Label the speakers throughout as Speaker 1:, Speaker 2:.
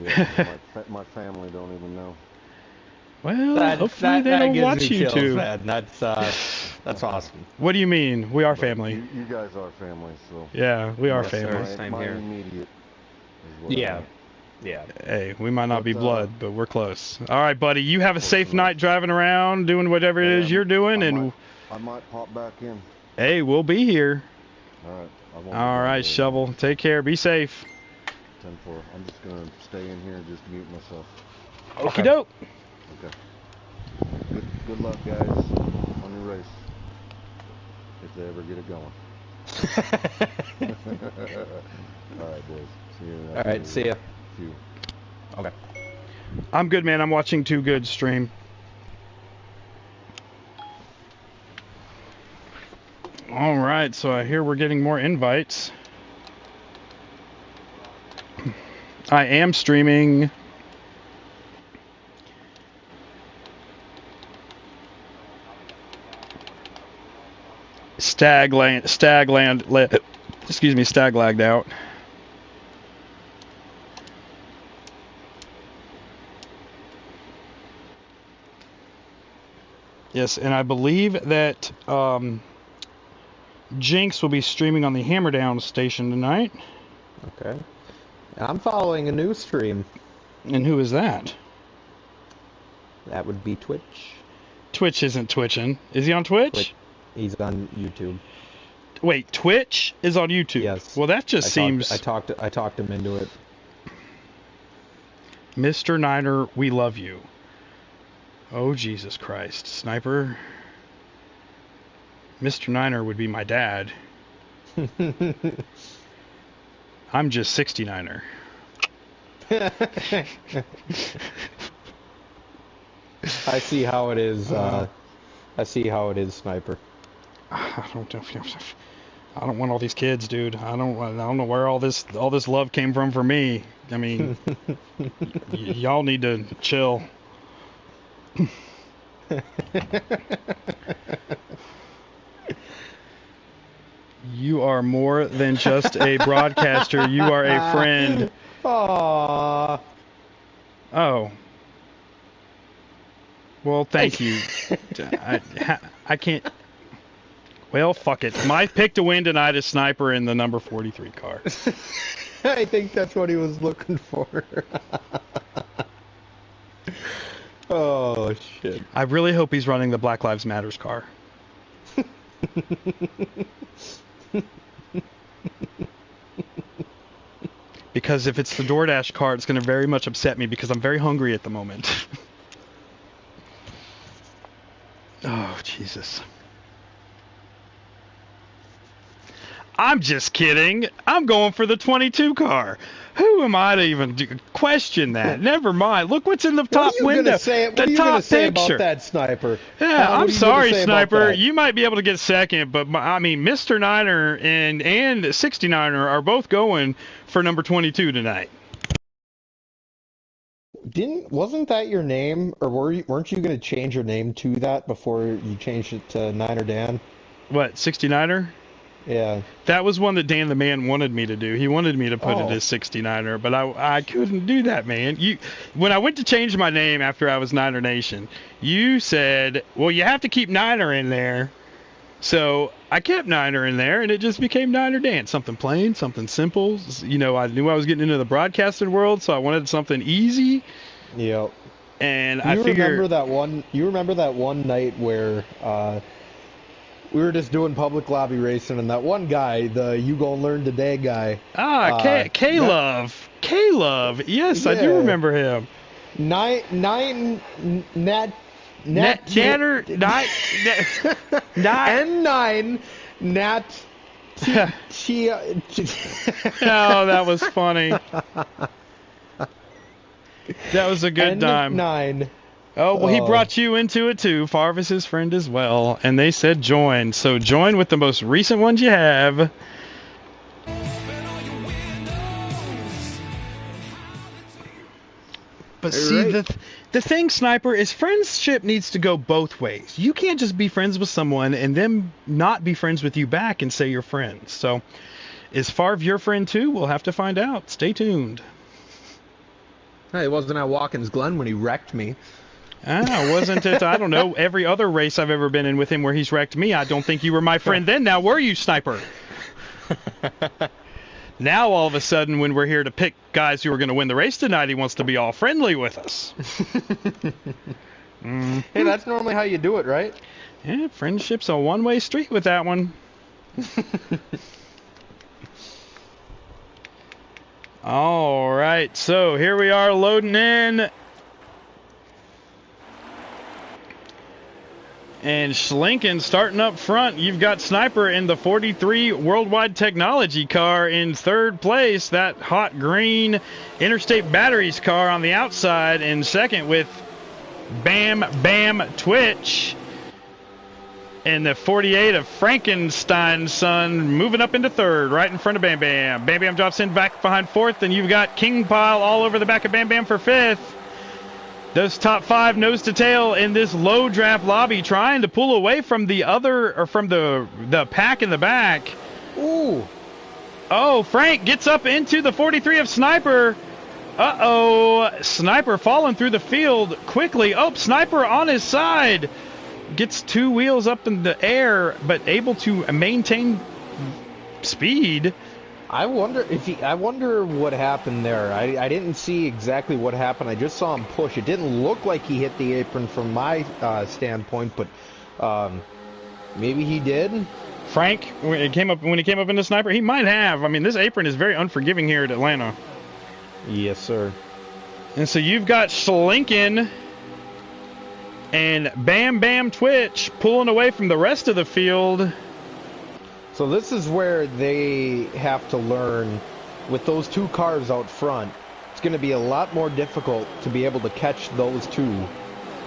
Speaker 1: Yeah, my family don't even know.
Speaker 2: Well,
Speaker 3: That
Speaker 2: hopefully
Speaker 3: that
Speaker 2: they
Speaker 3: that
Speaker 2: don't
Speaker 3: gives
Speaker 2: watch
Speaker 3: me chills,
Speaker 2: YouTube.
Speaker 3: man. That's awesome.
Speaker 2: What do you mean? We are
Speaker 1: But
Speaker 2: family.
Speaker 1: you guys are family, so
Speaker 2: Yeah, we are
Speaker 3: Yes, sir.
Speaker 2: family.
Speaker 3: Same
Speaker 1: my
Speaker 3: here.
Speaker 1: immediate is what I
Speaker 3: Yeah,
Speaker 1: meant.
Speaker 3: yeah.
Speaker 2: Hey, we might not
Speaker 1: But
Speaker 2: be blood, but we're close. All right, buddy. You have a
Speaker 1: close
Speaker 2: safe
Speaker 1: enough.
Speaker 2: night driving around, doing whatever it
Speaker 1: Hey,
Speaker 2: is you're doing, and
Speaker 1: I might pop back in.
Speaker 2: hey, we'll be here.
Speaker 1: All right, I won't be
Speaker 2: All
Speaker 1: gone
Speaker 2: right,
Speaker 1: very long.
Speaker 2: Shovel. Take care. Be safe.
Speaker 1: 10-4. I'm just gonna stay in here and just mute myself.
Speaker 2: Okie
Speaker 3: Okay.
Speaker 2: doke.
Speaker 1: Okay. Good luck, guys, on your race, if they ever get it going. All right, boys. See you in
Speaker 3: All right. See ya.
Speaker 1: a few.
Speaker 3: Okay.
Speaker 2: I'm good, man. I'm watching Too Good stream. All right, so I hear we're getting more invites. I am streaming. Stag lagged out. Yes, and I believe that Jinx will be streaming on the Hammerdown station tonight.
Speaker 3: Okay. I'm following a new stream.
Speaker 2: And who is that?
Speaker 3: That would be Twitch.
Speaker 2: Twitch isn't twitching. Is he on Twitch?
Speaker 3: He's on YouTube.
Speaker 2: Wait, Twitch is on YouTube.
Speaker 3: Yes.
Speaker 2: Well, that just seems.
Speaker 3: I talked him into it.
Speaker 2: Mr. Niner, we love you. Oh, Jesus Christ. Sniper. Mr. Niner would be my dad. I'm just 69er.
Speaker 3: I see how it is. I see how it is, Sniper.
Speaker 2: I don't want all these kids, dude. I don't know where all this love came from for me. I mean, y'all need to chill. You are more than just a broadcaster. You are a friend.
Speaker 3: Aww.
Speaker 2: Oh. Well, thank you. I can't. Well, fuck it. My pick to win tonight is Sniper in the number 43 car.
Speaker 3: I think that's what he was looking for. Oh, shit.
Speaker 2: I really hope he's running the Black Lives Matters car. Because if it's the DoorDash car, it's going to very much upset me because I'm very hungry at the moment. Oh, Jesus. I'm just kidding. I'm going for the 22 car. Who am I to even question that? Never mind. Look what's in the top window.
Speaker 3: What are you going to say about that, Sniper?
Speaker 2: Yeah, I'm sorry, Sniper. You might be able to get second, but I mean, Mr. Niner and 69er are both going for number 22 tonight.
Speaker 3: Wasn't that your name, or weren't you going to change your name to that before you changed it to Niner Dan?
Speaker 2: What, 69er?
Speaker 3: Yeah.
Speaker 2: That was one that Dan the Man wanted me to do. He wanted me to put it as 69er, but I couldn't do that, man. When I went to change my name after I was Niner Nation, you said, well, you have to keep Niner in there. So I kept Niner in there, and it just became Niner Dan. Something plain, something simple. You know, I knew I was getting into the broadcasting world, so I wanted something easy.
Speaker 3: Yep.
Speaker 2: And
Speaker 3: I figured... You remember that one night where... we were just doing public lobby racing, and that one guy, the You Gonna Learn Today guy.
Speaker 2: K-Love. K-Love. Yes, yeah. I do remember him.
Speaker 3: Nat
Speaker 2: N9
Speaker 3: Nat
Speaker 2: Oh, that was funny. That was a good time.
Speaker 3: N9.
Speaker 2: Oh, well, he brought you into it too. Farv is his friend as well. And they said join. So join with the most recent ones you have. But see, the thing, Sniper, is friendship needs to go both ways. You can't just be friends with someone and then not be friends with you back and say you're friends. So is Farv your friend too? We'll have to find out. Stay tuned.
Speaker 3: Hey, it wasn't at Watkins Glen when he wrecked me.
Speaker 2: Wasn't it? I don't know. Every other race I've ever been in with him where he's wrecked me, I don't think you were my friend then. Now, were you, Sniper? Now, all of a sudden, when we're here to pick guys who are going to win the race tonight, he wants to be all friendly with us.
Speaker 3: Hey, that's normally how you do it, right?
Speaker 2: Yeah, friendship's a one-way street with that one. All right, so here we are loading in. And Schlinken starting up front. You've got Sniper in the 43 Worldwide Technology car in third place. That hot green Interstate Batteries car on the outside in second with Bam Bam Twitch. And the 48 of Frankenstein's son moving up into third, right in front of Bam Bam. Bam Bam drops in back behind fourth, and you've got King Pile all over the back of Bam Bam for fifth. Those top five nose to tail in this low draft lobby, trying to pull away from the other, or from the pack in the back.
Speaker 3: Ooh.
Speaker 2: Oh, Frank gets up into the 43 of Sniper. Uh-oh, Sniper falling through the field quickly. Oh, Sniper on his side. Gets two wheels up in the air, but able to maintain speed.
Speaker 3: I wonder what happened there. I didn't see exactly what happened. I just saw him push. It didn't look like he hit the apron from my standpoint, but maybe he did.
Speaker 2: Frank, when he came up into Sniper, he might have. I mean, this apron is very unforgiving here at Atlanta.
Speaker 3: Yes, sir.
Speaker 2: And so you've got Schlinken and Bam Bam Twitch pulling away from the rest of the field.
Speaker 3: So this is where they have to learn with those two cars out front. It's going to be a lot more difficult to be able to catch those two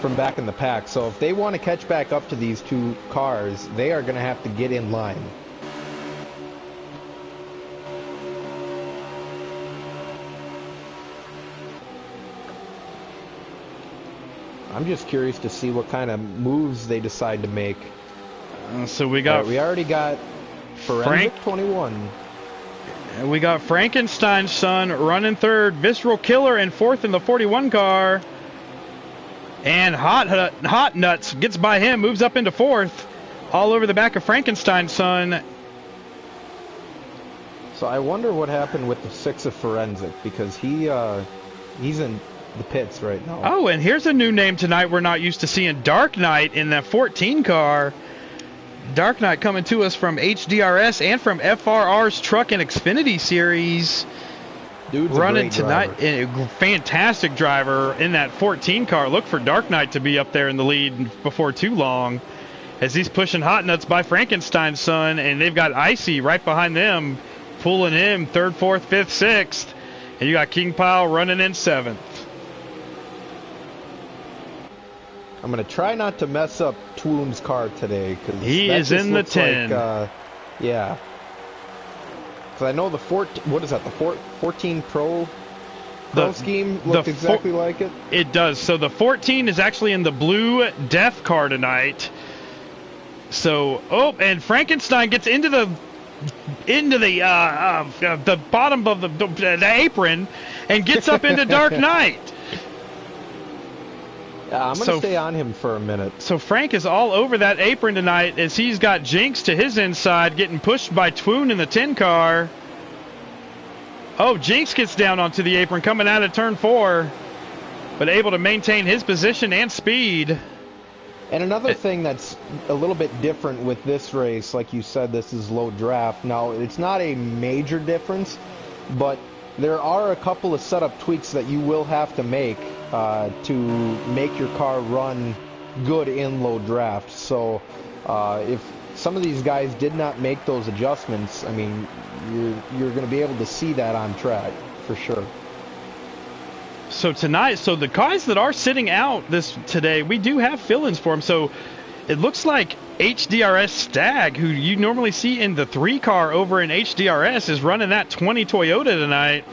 Speaker 3: from back in the pack. So if they want to catch back up to these two cars, they are going to have to get in line. I'm just curious to see what kind of moves they decide to make.
Speaker 2: So we got...
Speaker 3: we already got Forensic 21.
Speaker 2: We got Frankenstein's son running third. Visceral Killer in fourth in the 41 car. And Hot Nuts gets by him, moves up into fourth. All over the back of Frankenstein's son.
Speaker 3: So I wonder what happened with the 6 of Forensic, because he's in the pits right now.
Speaker 2: Oh, and here's a new name tonight we're not used to seeing. Dark Knight in that 14 car. Dark Knight coming to us from HDRS and from FRR's Truck and Xfinity Series.
Speaker 3: Dude's
Speaker 2: running
Speaker 3: a great
Speaker 2: tonight.
Speaker 3: driver.
Speaker 2: A fantastic driver in that 14 car. Look for Dark Knight to be up there in the lead before too long, as he's pushing Hot Nuts by Frankenstein's son, and they've got Icy right behind them, pulling him third, fourth, fifth, sixth, and you got King Pile running in seventh.
Speaker 3: I'm going to try not to mess up Twoon's car today, because
Speaker 2: he is in the 10.
Speaker 3: Yeah. Because I know the 14, what is that, the 14 Pro scheme looked exactly like it?
Speaker 2: It does. So the 14 is actually in the blue Death car tonight. So, and Frankenstein gets into the bottom of the apron and gets up into Dark Knight.
Speaker 3: Yeah, I'm going to stay on him for a minute.
Speaker 2: So Frank is all over that apron tonight, as he's got Jinx to his inside, getting pushed by Twoon in the 10 car. Oh, Jinx gets down onto the apron coming out of turn 4, but able to maintain his position and speed.
Speaker 3: And another thing that's a little bit different with this race, like you said, this is low draft. Now, it's not a major difference, but there are a couple of setup tweaks that you will have to make to make your car run good in low draft. So if some of these guys did not make those adjustments, I mean, you're going to be able to see that on track for sure.
Speaker 2: So tonight, the guys that are sitting out today, we do have fill-ins for them. So it looks like HDRS Stag, who you normally see in the 3 car over in HDRS, is running that 20 Toyota tonight.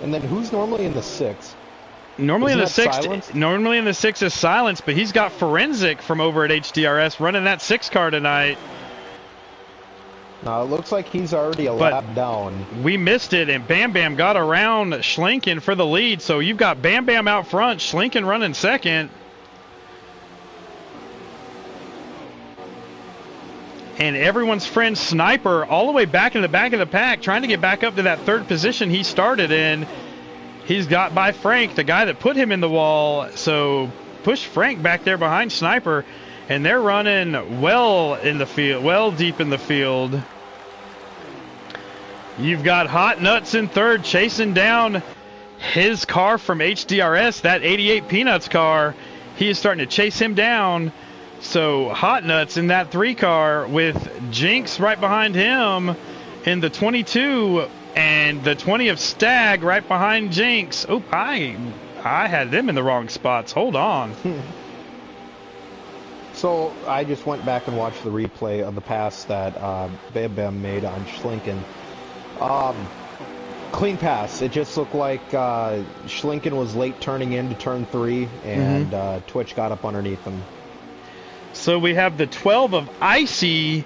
Speaker 3: And then who's normally in the 6?
Speaker 2: Normally in the 6 is Silence, but he's got Forensic from over at HDRS running that 6 car tonight.
Speaker 3: Now it looks like he's already a
Speaker 2: But
Speaker 3: lap down.
Speaker 2: we missed it, and Bam Bam got around Schlinken for the lead. So you've got Bam Bam out front, Schlinken running second. And everyone's friend Sniper all the way back in the back of the pack, trying to get back up to that third position he started in. He's got by Frank, the guy that put him in the wall. So push Frank back there behind Sniper. And they're running well in the field, well deep in the field. You've got Hot Nuts in third, chasing down his car from HDRS, that 88 Peanuts car. He is starting to chase him down. So Hot Nuts in that 3 car with Jinx right behind him in the 22 and the 20 of Stag right behind Jinx. Oh, I had them in the wrong spots. Hold on.
Speaker 3: So I just went back and watched the replay of the pass that Bam Bam made on Schlinken. Clean pass. It just looked like Schlinken was late turning into turn 3, and Twitch got up underneath him.
Speaker 2: So we have the 12 of Icy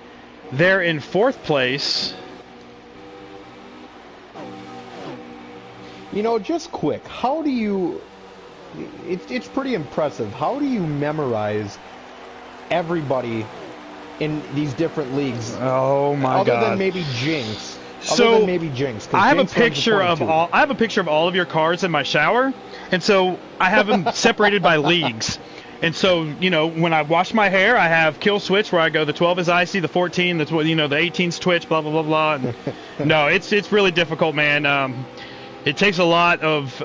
Speaker 2: there in 4th place.
Speaker 3: You know, just quick, how do you... It's pretty impressive. How do you memorize everybody in these different leagues?
Speaker 2: Oh my God!
Speaker 3: Other than maybe Jinx.
Speaker 2: So
Speaker 3: I
Speaker 2: have a picture of all. I have a picture of all of your cars in my shower, and so I have them separated by leagues. And so, you know, when I wash my hair, I have Killswitch where I go the 12 is Icy, the 14, the 18's Twitch, blah blah blah blah. And no, it's really difficult, man. It takes a lot of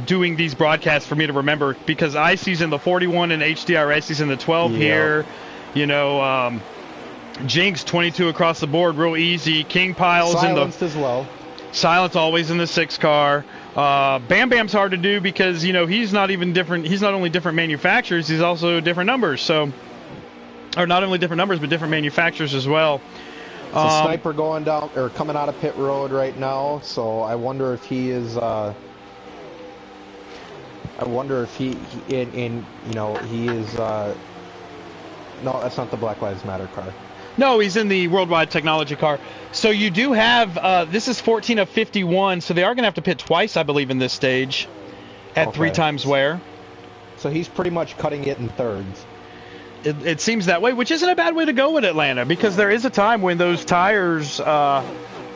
Speaker 2: doing these broadcasts for me to remember, because Icy's in the 41 and HDRS is in the 12 here. You know, Jinx 22 across the board, real easy. King Piles
Speaker 3: Silenced
Speaker 2: in
Speaker 3: as well.
Speaker 2: Silence always in the 6 car. Bam Bam's hard to do because, you know, he's not even different. He's not only different manufacturers, he's also different numbers. So, or not only different numbers, but different manufacturers as well.
Speaker 3: So Sniper going down or coming out of pit road right now. So I wonder if he is. I wonder if he you know, he is. No, that's not the Black Lives Matter car.
Speaker 2: No, he's in the Worldwide Technology car. So you do have, this is 14 of 51, so they are going to have to pit twice, I believe, in this stage at 3 times wear.
Speaker 3: So he's pretty much cutting it in thirds.
Speaker 2: It seems that way, which isn't a bad way to go in Atlanta, because there is a time when those tires are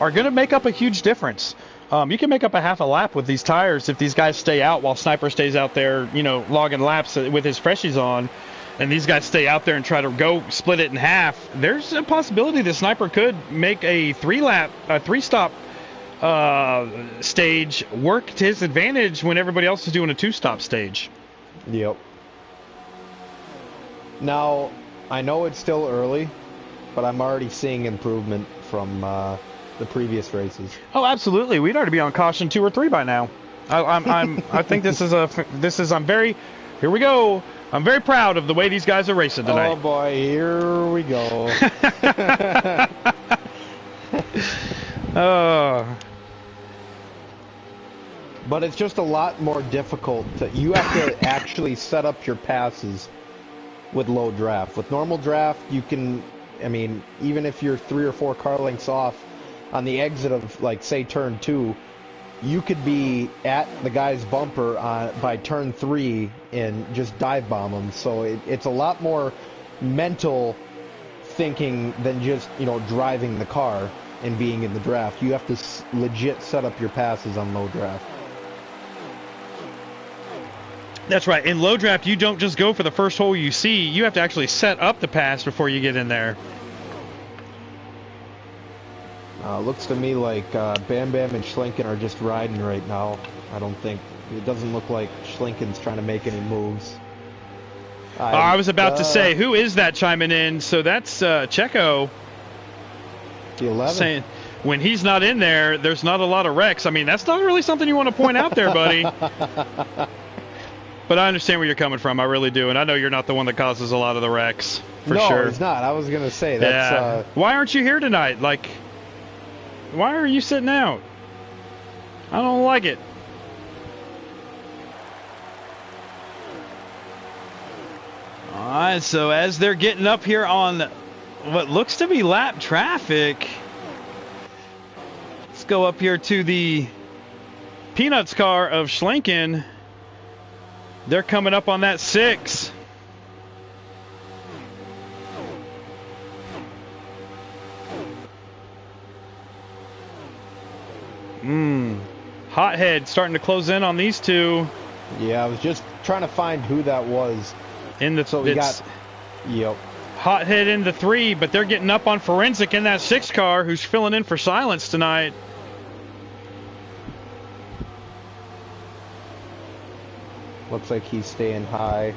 Speaker 2: going to make up a huge difference. You can make up a half a lap with these tires if these guys stay out while Sniper stays out there, you know, logging laps with his freshies on. And these guys stay out there and try to go split it in half. There's a possibility the Sniper could make a 3-stop stage work to his advantage when everybody else is doing a 2-stop stage.
Speaker 3: Yep. Now, I know it's still early, but I'm already seeing improvement from the previous races.
Speaker 2: Oh, absolutely. We'd already be on caution 2 or 3 by now. I think here we go. I'm very proud of the way these guys are racing tonight.
Speaker 3: Oh boy, here we go. But it's just a lot more difficult. You have to actually set up your passes with low draft. With normal draft, you can, I mean, even if you're 3 or 4 car lengths off on the exit of, like, say, turn 2, you could be at the guy's bumper by turn 3 and just dive bomb him. So it's a lot more mental thinking than just, you know, driving the car and being in the draft. You have to legit set up your passes on low draft.
Speaker 2: That's right. In low draft, you don't just go for the first hole you see. You have to actually set up the pass before you get in there.
Speaker 3: Looks to me like Bam Bam and Schlinken are just riding right now. It doesn't look like Schlinken's trying to make any moves.
Speaker 2: I was about to say, who is that chiming in? So that's Checo.
Speaker 3: The 11.
Speaker 2: Saying, when he's not in there, there's not a lot of wrecks. I mean, that's not really something you want to point out there, buddy. But I understand where you're coming from. I really do. And I know you're not the one that causes a lot of the wrecks, for sure.
Speaker 3: No, he's not. I was going to say, that's...
Speaker 2: Yeah. Why aren't you here tonight? Like, why are you sitting out? I don't like it. All right, so as they're getting up here on what looks to be lap traffic. Let's go up here to the Peanuts car of Schlenken. They're coming up on that 6. Hothead starting to close in on these two.
Speaker 3: Yeah, I was just trying to find who that was.
Speaker 2: So we got,
Speaker 3: yep.
Speaker 2: Hothead in the 3, but they're getting up on Forensic in that 6 car, who's filling in for Silence tonight.
Speaker 3: Looks like he's staying high.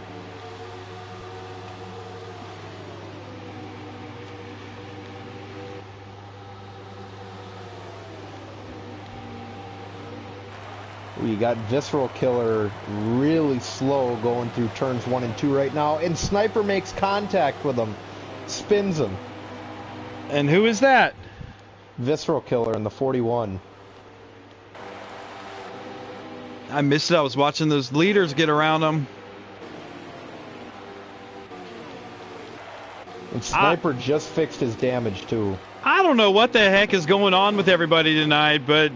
Speaker 3: We got Visceral Killer really slow going through turns 1 and 2 right now, and Sniper makes contact with him, spins him.
Speaker 2: And who is that?
Speaker 3: Visceral Killer in the 41.
Speaker 2: I missed it. I was watching those leaders get around him.
Speaker 3: And Sniper just fixed his damage too.
Speaker 2: I don't know what the heck is going on with everybody tonight, but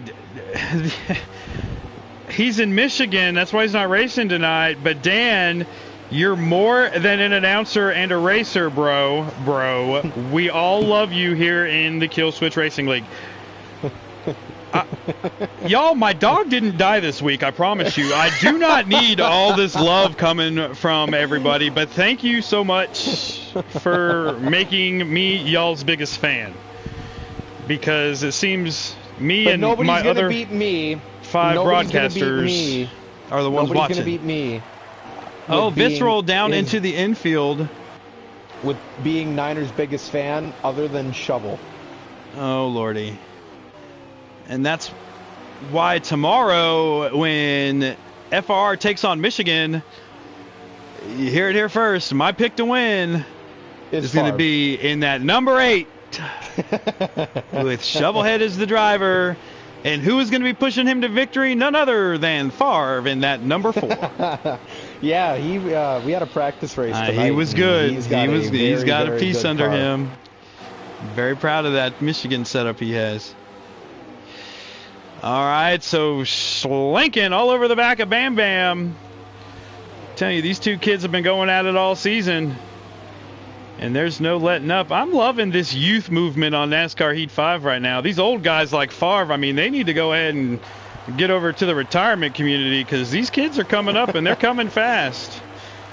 Speaker 2: he's in Michigan. That's why he's not racing tonight. But Dan, you're more than an announcer and a racer, bro. We all love you here in the Killswitch Racing League. Y'all, my dog didn't die this week, I promise you. I do not need all this love coming from everybody, but thank you so much for making me y'all's biggest fan. Because it seems me and my other
Speaker 3: beat me.
Speaker 2: 5 broadcasters are the ones watching.
Speaker 3: Nobody's going to beat me.
Speaker 2: Oh, Visceral down into the infield.
Speaker 3: With being Niners' biggest fan, other than Shovel.
Speaker 2: Oh, Lordy. And that's why tomorrow, when FR takes on Michigan, you hear it here first. My pick to win is going to be in that number 8 with Shovelhead as the driver. And who is going to be pushing him to victory? None other than Favre in that number 4.
Speaker 3: Yeah, we had a practice race tonight.
Speaker 2: He was good. He's got a piece under
Speaker 3: car.
Speaker 2: him. Very proud of that Michigan setup he has. All right, so Schlenken all over the back of Bam Bam. Telling you, these two kids have been going at it all season. And there's no letting up. I'm loving this youth movement on NASCAR Heat 5 right now. These old guys like Favre, I mean, they need to go ahead and get over to the retirement community because these kids are coming up and they're coming fast.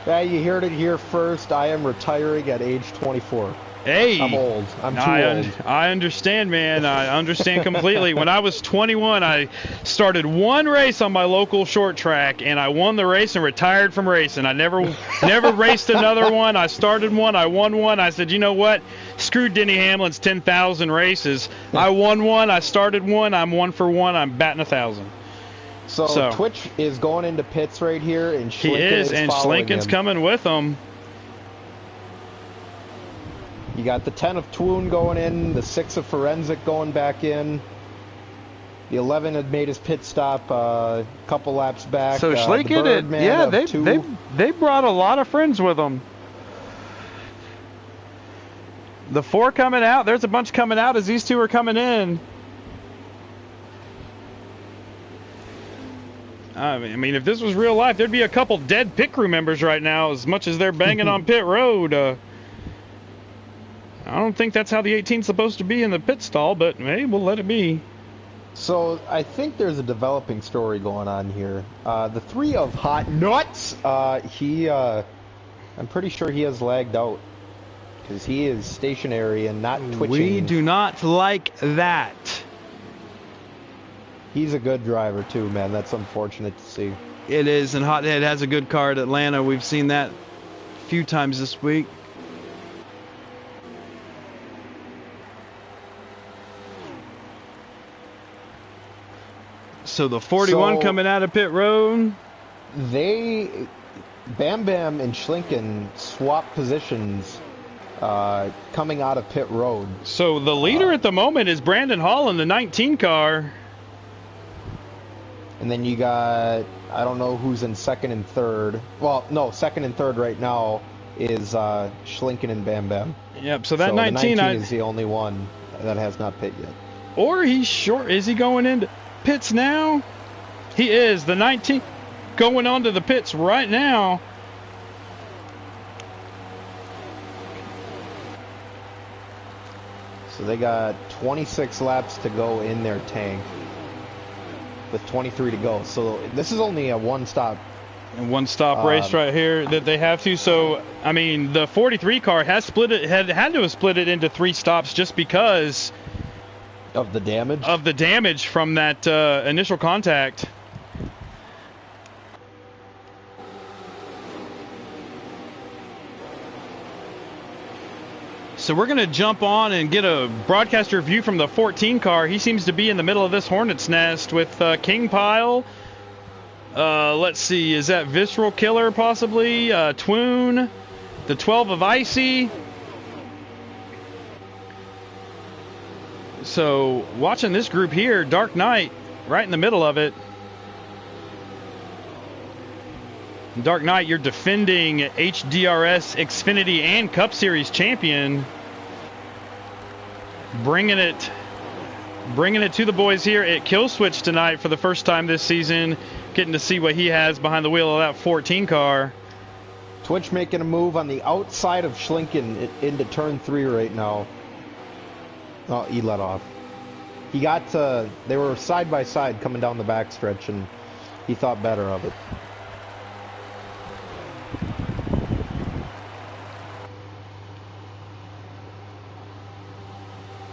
Speaker 3: Yeah, you heard it here first. I am retiring at age 24.
Speaker 2: Hey,
Speaker 3: I'm old. I'm too old.
Speaker 2: I understand, man. I understand completely. When I was 21, I started one race on my local short track, and I won the race and retired from racing. I never raced another one. I started one. I won one. I said, you know what? Screw Denny Hamlin's 10,000 races. I won one. I started one. I'm 1 for 1. I'm batting 1,000.
Speaker 3: So Twitch is going into pits right here, and Schlenken is
Speaker 2: and Schlenken's coming with him.
Speaker 3: You got the 10 of Twoon going in, the 6 of Forensic going back in. The 11 had made his pit stop a couple laps back.
Speaker 2: So Schlenken, they brought a lot of friends with them. The 4 coming out. There's a bunch coming out as these two are coming in. I mean, if this was real life, there'd be a couple dead pit crew members right now as much as they're banging on pit road. I don't think that's how the 18's supposed to be in the pit stall, but hey, we'll let it be.
Speaker 3: So I think there's a developing story going on here. The 3 of Hot Nuts, I'm pretty sure he has lagged out because he is stationary and not twitching.
Speaker 2: We do not like that.
Speaker 3: He's a good driver too, man. That's unfortunate to see.
Speaker 2: It is, and Hothead has a good car at Atlanta. We've seen that a few times this week. So the 41 coming out of pit road.
Speaker 3: Bam Bam and Schlenken swap positions coming out of pit road.
Speaker 2: So the leader at the moment is Brandon Hall in the 19 car.
Speaker 3: And then you got, I don't know who's in second and third. Well, no, second and third right now is Schlenken and Bam Bam.
Speaker 2: Yep. So that
Speaker 3: So
Speaker 2: 19,
Speaker 3: the 19 is the only one that has not pit yet.
Speaker 2: Or he's short. Is he going into pits now? He is. The 19 going onto the pits right now.
Speaker 3: So they got 26 laps to go in their tank with 23 to go. So this is only a one-stop.
Speaker 2: And one-stop race right here that they have to. So, I mean, the 43 car has split it, had to have split it into 3 stops just because
Speaker 3: of the damage?
Speaker 2: Of the damage from that initial contact. So we're going to jump on and get a broadcaster view from the 14 car. He seems to be in the middle of this hornet's nest with King Pile. Let's see, is that Visceral Killer possibly? Twoon, the 12 of Icy. So watching this group here, Dark Knight right in the middle of it. Dark Knight, your defending HDRS, Xfinity, and Cup Series champion. Bringing it to the boys here at Killswitch tonight for the first time this season. Getting to see what he has behind the wheel of that 14 car.
Speaker 3: Twitch making a move on the outside of Schlinken into turn 3 right now. Oh, he let off. He got they were side by side coming down the backstretch, and he thought better of it.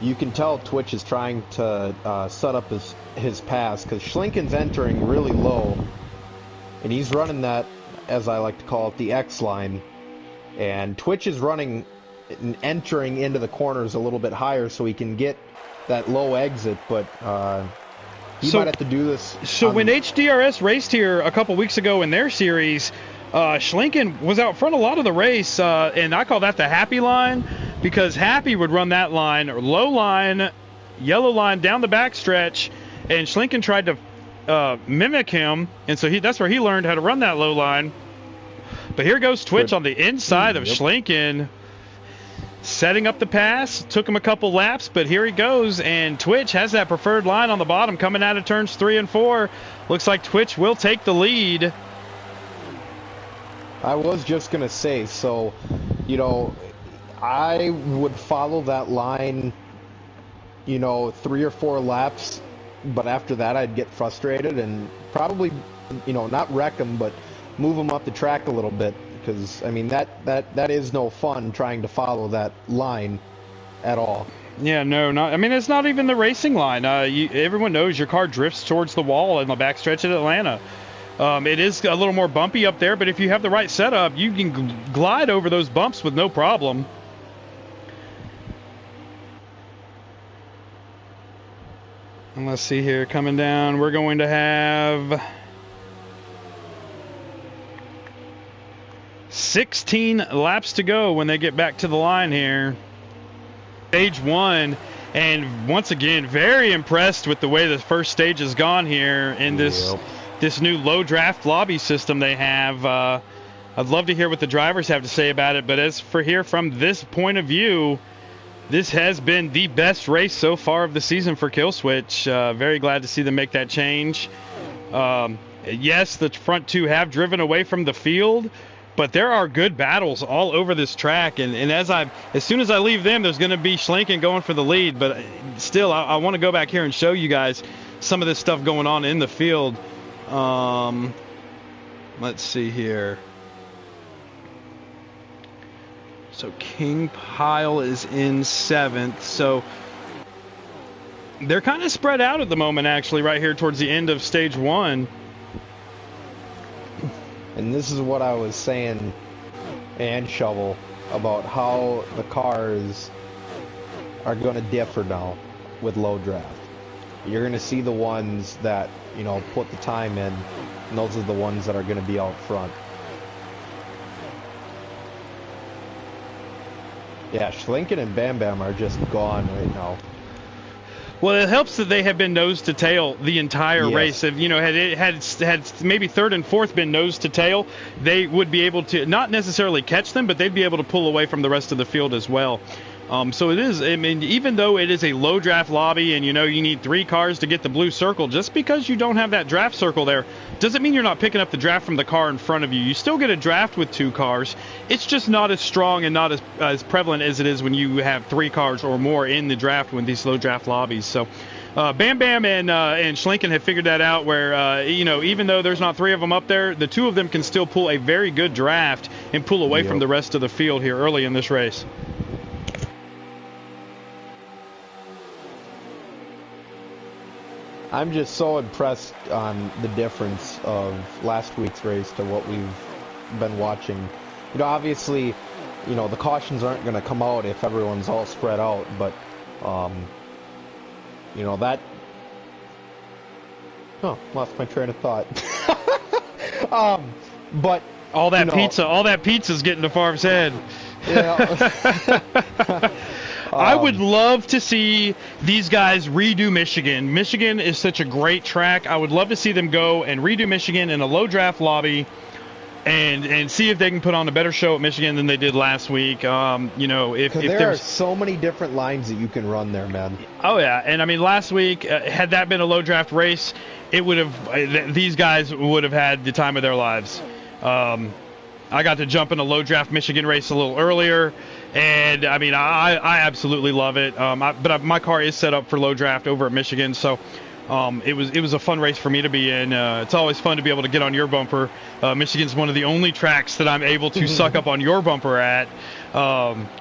Speaker 3: You can tell Twitch is trying to set up his pass because Schlinken's entering really low, and he's running that, as I like to call it, the X line, and Twitch is running and entering into the corners a little bit higher so he can get that low exit, but he might have to do this.
Speaker 2: So when HDRS raced here a couple weeks ago in their series, Schlinken was out front a lot of the race, and I call that the happy line, because Happy would run that line, low line, yellow line down the backstretch, and Schlinken tried to mimic him, and so that's where he learned how to run that low line. But here goes Twitch on the inside of Schlinken, setting up the pass. Took him a couple laps, but here he goes, and Twitch has that preferred line on the bottom coming out of turns 3 and 4. Looks like Twitch will take the lead.
Speaker 3: I was just going to say, so, you know, I would follow that line, you know, 3 or 4 laps, but after that I'd get frustrated and probably, you know, not wreck them, but move them up the track a little bit, because, I mean, that is no fun trying to follow that line at all.
Speaker 2: Yeah, no, not. I mean, it's not even the racing line. Everyone knows your car drifts towards the wall in the backstretch at Atlanta. It is a little more bumpy up there, but if you have the right setup, you can glide over those bumps with no problem. And let's see here, coming down, we're going to have 16 laps to go when they get back to the line here. Stage 1, and once again, very impressed with the way the first stage has gone here in this new low draft lobby system they have. I'd love to hear what the drivers have to say about it, but as for here from this point of view, this has been the best race so far of the season for Killswitch. Very glad to see them make that change. Yes, the front 2 have driven away from the field, but there are good battles all over this track, and as soon as I leave them, there's going to be Schlinken going for the lead. But still, I want to go back here and show you guys some of this stuff going on in the field. Let's see here. So King Pile is in 7th. So they're kind of spread out at the moment, actually, right here towards the end of stage 1.
Speaker 3: And this is what I was saying, and Shovel, about how the cars are going to differ now with low draft. You're going to see the ones that, you know, put the time in, and those are the ones that are going to be out front. Yeah, Schlinken and Bam Bam are just gone right now.
Speaker 2: Well, it helps that they have been nose to tail the entire
Speaker 3: Yes.
Speaker 2: race. If, had it had maybe third and fourth been nose to tail, they would be able to not necessarily catch them, but they'd be able to pull away from the rest of the field as well. So it is. I mean, even though it is a low draft lobby, and you need 3 cars to get the blue circle, just because you don't have that draft circle there, doesn't mean you're not picking up the draft from the car in front of you. You still get a draft with 2 cars. It's just not as strong and not as prevalent as it is when you have 3 cars or more in the draft when these low draft lobbies. So. Bam Bam and Schlinken have figured that out where, even though there's not 3 of them up there, the 2 of them can still pull a very good draft and pull away from the rest of the field here early in this race.
Speaker 3: I'm just so impressed on the difference of last week's race to what we've been watching. Obviously, the cautions aren't going to come out if everyone's all spread out, but, that... Oh, lost my train of thought. But...
Speaker 2: All that pizza's getting to Favre's head.
Speaker 3: Yeah.
Speaker 2: I would love to see these guys redo Michigan. Michigan is such a great track. I would love to see them go and redo Michigan in a low draft lobby and see if they can put on a better show at Michigan than they did last week. If
Speaker 3: there are so many different lines that you can run there, man.
Speaker 2: Oh, yeah. And, I mean, last week, had that been a low draft race, it would have these guys would have had the time of their lives. I got to jump in a low draft Michigan race a little earlier, and I mean I absolutely love it. But my car is set up for low draft over at Michigan, so it was a fun race for me to be in. It's always fun to be able to get on your bumper. Michigan's one of the only tracks that I'm able to suck up on your bumper at.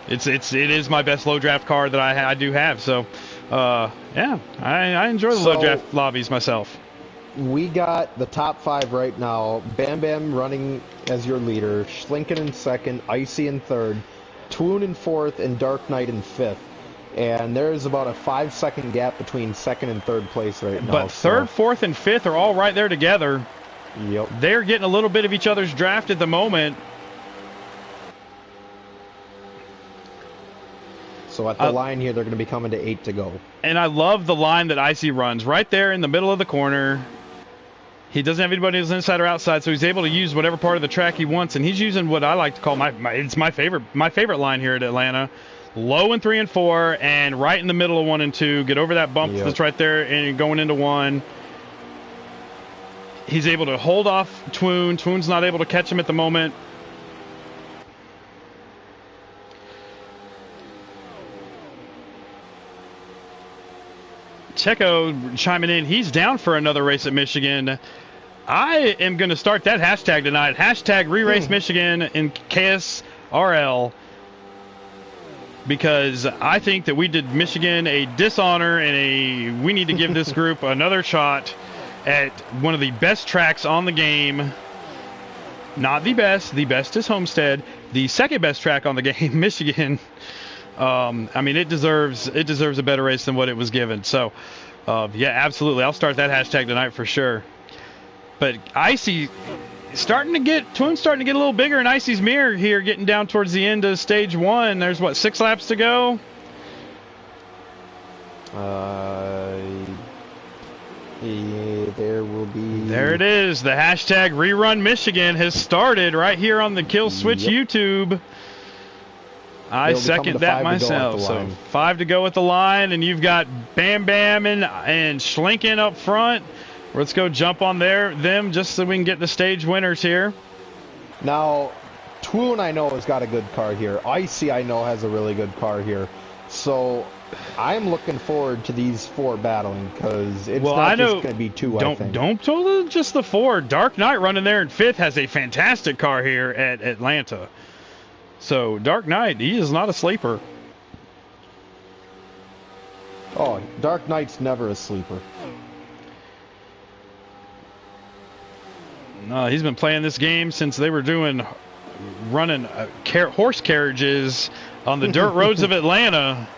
Speaker 2: It is my best low draft car that I do have. So yeah, I enjoy the low draft lobbies myself.
Speaker 3: We got the top 5 right now. Bam Bam running as your leader, Schlinken in second, Icy in third, Twoon in fourth, and Dark Knight in fifth. And there's about a 5-second gap between second and third place right now.
Speaker 2: But third, fourth, and fifth are all right there together.
Speaker 3: Yep.
Speaker 2: They're getting a little bit of each other's draft at the moment.
Speaker 3: So at the line here, they're going to be coming to 8 to go.
Speaker 2: And I love the line that Icy runs right there in the middle of the corner. He doesn't have anybody who's inside or outside, so he's able to use whatever part of the track he wants, and he's using what I like to call it's my favorite line here at Atlanta. Low in 3 and 4, and right in the middle of 1 and 2. Get over that bump that's right there and going into 1. He's able to hold off Twoon. Twoon's not able to catch him at the moment. Checo chiming in. He's down for another race at Michigan. I am going to start that hashtag tonight. Hashtag re-race Michigan in KSRL. Because I think that we did Michigan a dishonor and we need to give this group another shot at one of the best tracks on the game. Not the best. The best is Homestead. The second best track on the game, Michigan. I mean, it deserves a better race than what it was given. So, yeah, absolutely. I'll start that hashtag tonight for sure. But Icy Twoon's starting to get a little bigger in Icy's mirror here, getting down towards the end of stage 1. There's, 6 laps to go?
Speaker 3: There will be...
Speaker 2: There it is. The hashtag Rerun Michigan has started right here on the Killswitch YouTube. I second that myself. So 5 to go at the line, and you've got Bam Bam and Schlinken up front. Let's go jump on them just so we can get the stage winners here.
Speaker 3: Now, Twoon I know has got a good car here. Icy I know has a really good car here. So I'm looking forward to these 4 battling because it's not just going to be 2, I think.
Speaker 2: Don't totally just the 4. Dark Knight running there in 5th has a fantastic car here at Atlanta. So, Dark Knight, he is not a sleeper.
Speaker 3: Oh, Dark Knight's never a sleeper.
Speaker 2: No, he's been playing this game since they were running horse carriages on the dirt roads of Atlanta.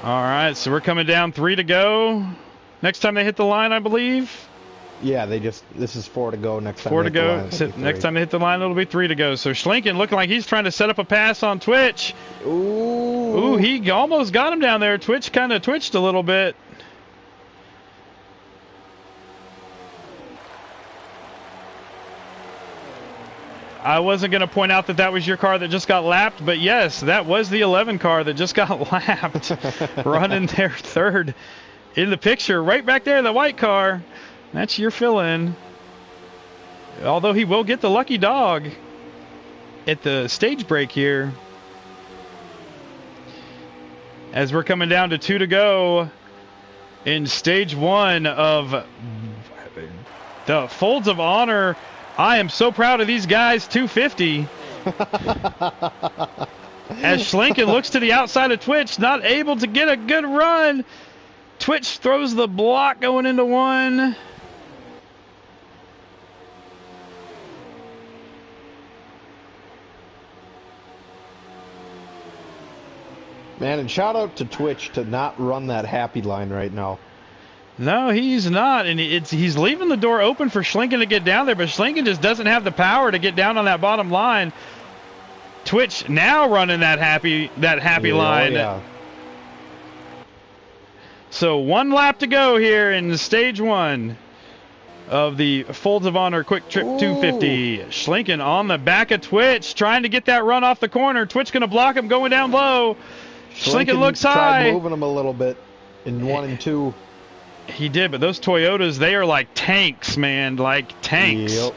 Speaker 2: All right, so we're coming down 3 to go. Next time they hit the line, I believe.
Speaker 3: Yeah, this is 4 to go. Next time
Speaker 2: 4 to
Speaker 3: they hit the
Speaker 2: go.
Speaker 3: line, it'll be
Speaker 2: Next
Speaker 3: 3.
Speaker 2: time they hit the line, it'll be 3 to go. So Schlinken looking like he's trying to set up a pass on Twitch.
Speaker 3: Ooh,
Speaker 2: He almost got him down there. Twitch kind of twitched a little bit. I wasn't going to point out that was your car that just got lapped, but yes, that was the 11 car that just got lapped, running their third in the picture. Right back there, the white car. That's your fill-in. Although he will get the lucky dog at the stage break here. As we're coming down to 2 to go in stage 1 of the Folds of Honor. I am so proud of these guys, 250. As Schlinken looks to the outside of Twitch, not able to get a good run. Twitch throws the block going into 1.
Speaker 3: man, and shout out to Twitch to not run that happy line right now.
Speaker 2: No, he's not, and he's leaving the door open for Schlinken to get down there, but Schlinken just doesn't have the power to get down on that bottom line. Twitch now running that happy line.
Speaker 3: Yeah.
Speaker 2: So 1 lap to go here in stage 1 of the Folds of Honor Quick Trip 250. Schlinken on the back of Twitch, trying to get that run off the corner. Twitch going to block him going down low. Schlinken looks high.
Speaker 3: Tried moving him a little bit in 1 and 2.
Speaker 2: He did, but those Toyotas, they are like tanks, man, like tanks.
Speaker 3: Yep.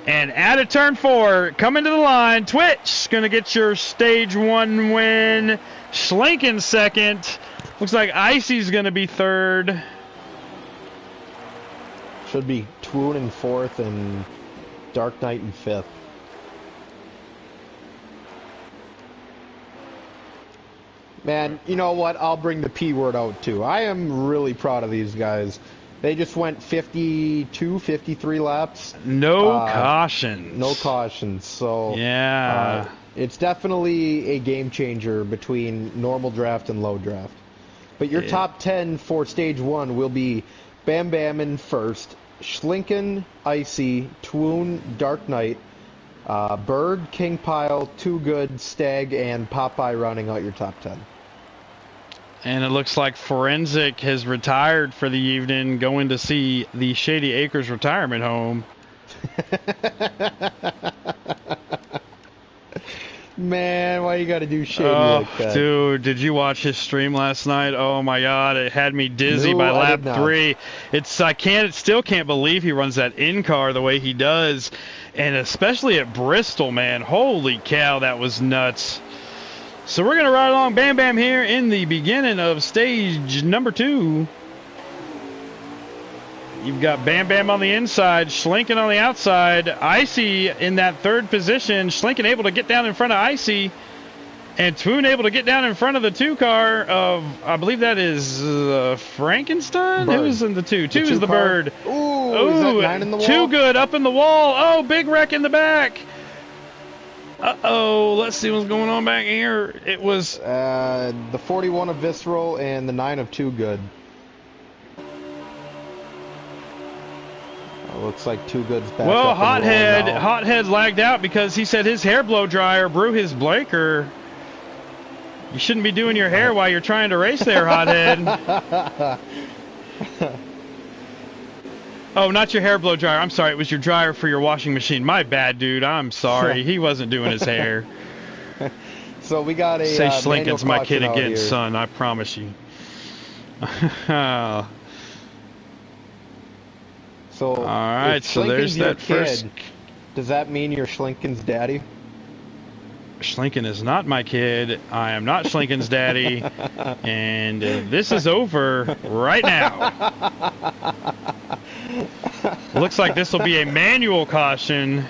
Speaker 2: And out of turn 4, coming to the line, Twitch going to get your stage 1 win. Schlinken second. Looks like Icy's going to be third.
Speaker 3: Should be Twoon in 4th and Dark Knight in 5th. Man, you know what? I'll bring the P word out too. I am really proud of these guys. They just went 52, 53 laps.
Speaker 2: No cautions.
Speaker 3: No cautions. So
Speaker 2: yeah,
Speaker 3: it's definitely a game changer between normal draft and low draft. But your top 10 for stage 1 will be Bam Bam in 1st, Schlinken, Icy, Twoon, Dark Knight, Bird, King Pile, Too Good, Stag, and Popeye rounding out your top 10.
Speaker 2: And it looks like Forensic has retired for the evening, going to see the Shady Acres retirement home.
Speaker 3: Man, why you gotta do shady like that?
Speaker 2: Dude, did you watch his stream last night? Oh my God, it had me dizzy by lap 3. I still can't believe he runs that in car the way he does, and especially at Bristol, man. Holy cow, that was nuts. So we're gonna ride along Bam Bam here in the beginning of stage number 2. You've got Bam Bam on the inside, Schlinken on the outside, Icy in that 3rd position. Schlinken able to get down in front of Icy, and Twoon able to get down in front of the 2 car of, I believe that is Frankenstein?
Speaker 3: Bird.
Speaker 2: Who's in the 2? 2 is the
Speaker 3: car?
Speaker 2: Bird.
Speaker 3: Ooh, is that 9 in the wall?
Speaker 2: Too good up in the wall. Oh, big wreck in the back. Uh-oh, let's see what's going on back here. It was
Speaker 3: the 41 of Visceral and the 9 of Too Good. Looks like Too Good's back.
Speaker 2: Well,
Speaker 3: up
Speaker 2: Hothead lagged out because he said his hair blow dryer blew his breaker. You shouldn't be doing your hair while you're trying to race there, Hothead. Oh, not your hair blow dryer. I'm sorry. It was your dryer for your washing machine. My bad, dude. I'm sorry. He wasn't doing his hair.
Speaker 3: So we got a
Speaker 2: Say Schlinken's my kid
Speaker 3: out
Speaker 2: again,
Speaker 3: here.
Speaker 2: son. I promise you.
Speaker 3: So,
Speaker 2: all right,
Speaker 3: if
Speaker 2: so there's
Speaker 3: Schlinken's your
Speaker 2: that first.
Speaker 3: kid, does that mean you're Schlinken's daddy?
Speaker 2: Schlinken is not my kid. I am not Schlinken's daddy. And this is over right now. Looks like this will be a manual caution,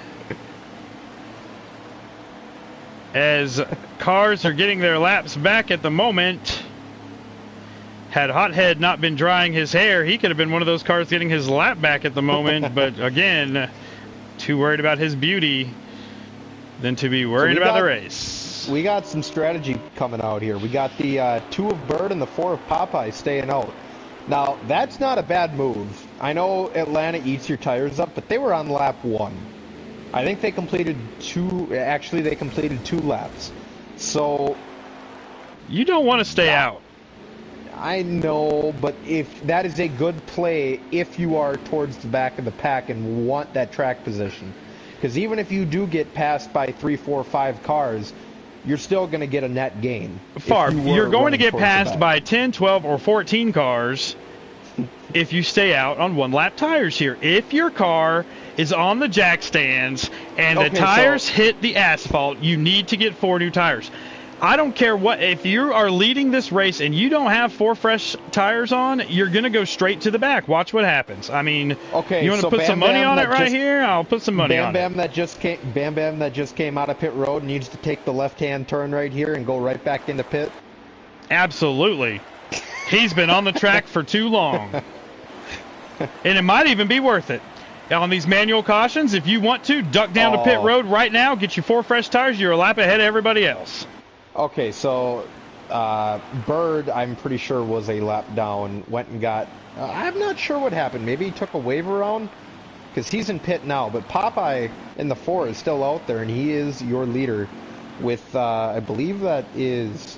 Speaker 2: as cars are getting their laps back at the moment. Had Hothead not been drying his hair, he could have been one of those cars getting his lap back at the moment. But again, too worried about his beauty than to be worried about the race.
Speaker 3: We got some strategy coming out here. We got the 2 of Bird and the 4 of Popeye staying out. Now, that's not a bad move. I know Atlanta eats your tires up, but they were on lap 1. I think they completed 2. Actually, they completed 2 laps. So
Speaker 2: You don't want to stay out.
Speaker 3: I know, but if that is a good play, if you are towards the back of the pack and want that track position, because even if you do get passed by 3, 4, 5 cars, you're still going to get a net gain.
Speaker 2: You're going to get passed by 10, 12, or 14 cars if you stay out on 1 lap tires here. If your car is on the jack stands and the tires hit the asphalt, you need to get 4 new tires. I don't care what, if you are leading this race and you don't have 4 fresh tires on, you're going to go straight to the back. Watch what happens. I mean, you want to put some money on it right here? I'll put some money on it.
Speaker 3: Bam Bam that just came out of pit road needs to take the left-hand turn right here and go right back into pit.
Speaker 2: Absolutely. He's been on the track for too long. And it might even be worth it. On these manual cautions, if you want to, duck down to pit road right now, get you 4 fresh tires, you're a lap ahead of everybody else.
Speaker 3: Okay, so Bird, I'm pretty sure, was a lap down, went and got... I'm not sure what happened. Maybe he took a wave around, because he's in pit now. But Popeye in the 4 is still out there, and he is your leader with, I believe that is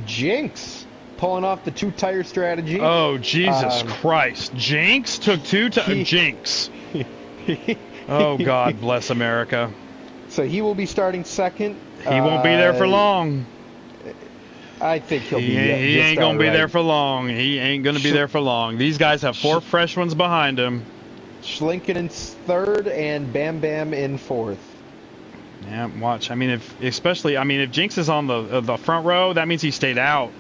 Speaker 3: Jinx pulling off the 2-tire strategy.
Speaker 2: Oh, Jesus Christ. Jinx took 2 tires. Jinx. Oh, God bless America.
Speaker 3: So he will be starting second.
Speaker 2: He won't be there for long.
Speaker 3: I think he'll be.
Speaker 2: He ain't gonna be there for long. He ain't gonna be there for long. These guys have 4 fresh ones behind him.
Speaker 3: Schlinken in 3rd and Bam Bam in 4th.
Speaker 2: Yeah, watch. I mean, if Jinx is on the front row, that means he stayed out.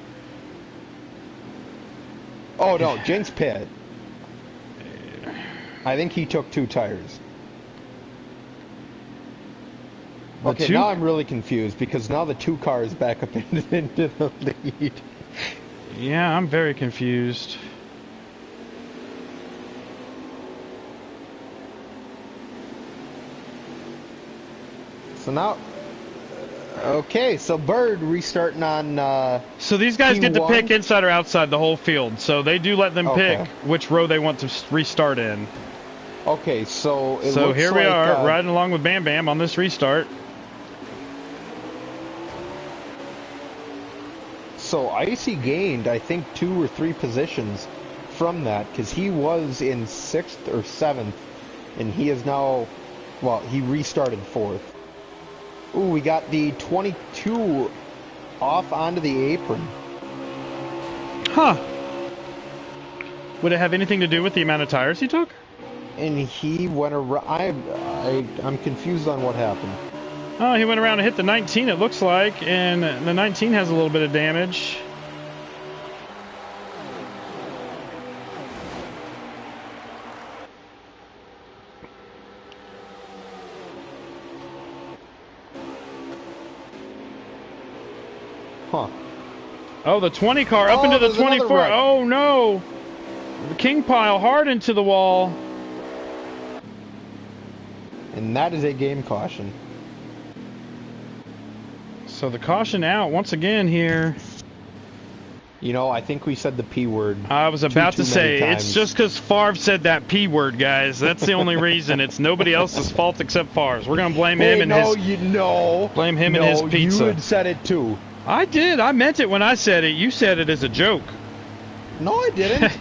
Speaker 3: Oh no, Jinx pit. I think he took 2 tires. Okay, now I'm really confused because now the 2 cars back up into the lead.
Speaker 2: Yeah, I'm very confused.
Speaker 3: So now, okay, so Bird restarting on.
Speaker 2: So these guys
Speaker 3: P1.
Speaker 2: get to pick inside or outside the whole field. So they do let them pick which row they want to restart in.
Speaker 3: Okay, so
Speaker 2: here we are riding along with Bam Bam on this restart.
Speaker 3: So Icy gained, I think, 2 or 3 positions from that because he was in 6th or 7th, and he is now, well, he restarted 4th. Ooh, we got the 22 off onto the apron.
Speaker 2: Huh. Would it have anything to do with the amount of tires he took?
Speaker 3: And he went around. I'm confused on what happened.
Speaker 2: Oh, he went around and hit the 19, it looks like, and the 19 has a little bit of damage.
Speaker 3: Huh.
Speaker 2: Oh, the 20 car up into the 24. Oh, no. The king pile hard into the wall.
Speaker 3: And that is a game caution.
Speaker 2: So the caution out once again here.
Speaker 3: You know, I think we said the P word.
Speaker 2: I was about to say, it's just because Favre said that P word, guys. That's the only reason. It's nobody else's fault except Favre's. We're going to blame him and blame him and his pizza.
Speaker 3: You had said it too.
Speaker 2: I did. I meant it when I said it. You said it as a joke.
Speaker 3: No, I didn't.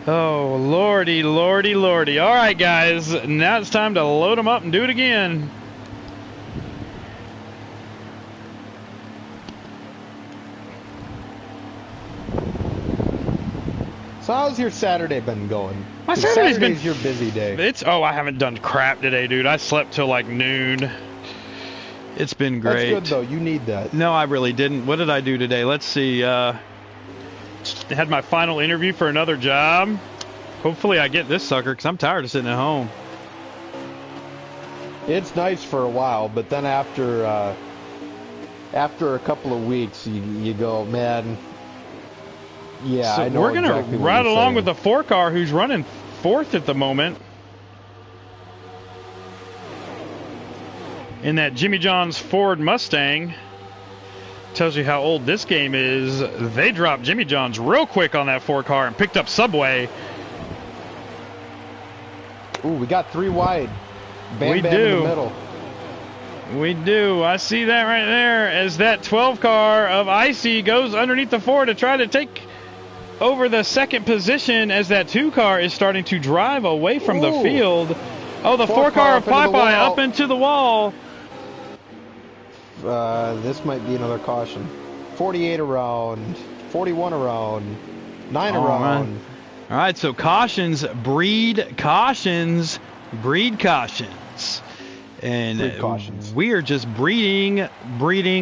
Speaker 2: Oh, lordy, lordy, lordy. All right, guys. Now it's time to load them up and do it again.
Speaker 3: So how's your Saturday been going?
Speaker 2: My Saturday's been
Speaker 3: your busy day.
Speaker 2: I haven't done crap today, dude. I slept till like noon. It's been great.
Speaker 3: That's good though. You need that.
Speaker 2: No, I really didn't. What did I do today? Let's see. Had my final interview for another job. Hopefully I get this sucker because I'm tired of sitting at home.
Speaker 3: It's nice for a while, but then after a couple of weeks, you go, man. Yeah,
Speaker 2: so
Speaker 3: I know
Speaker 2: we're gonna
Speaker 3: exactly
Speaker 2: ride along with the 4 car who's running 4th at the moment. In that Jimmy John's Ford Mustang. tells you how old this game is. They dropped Jimmy John's real quick on that 4 car and picked up Subway.
Speaker 3: Ooh, we got 3 wide. Bam
Speaker 2: We
Speaker 3: Bam
Speaker 2: do.
Speaker 3: in the middle.
Speaker 2: We do. I see that right there as that 12 car of Icy goes underneath the 4 to try to take over the second position as that 2 car is starting to drive away from the field. Oh, the 4 car of Popeye up into the wall.
Speaker 3: This might be another caution. 48 around, 41 around, 9 around.
Speaker 2: Man. All right, so cautions breed cautions. And we are just breeding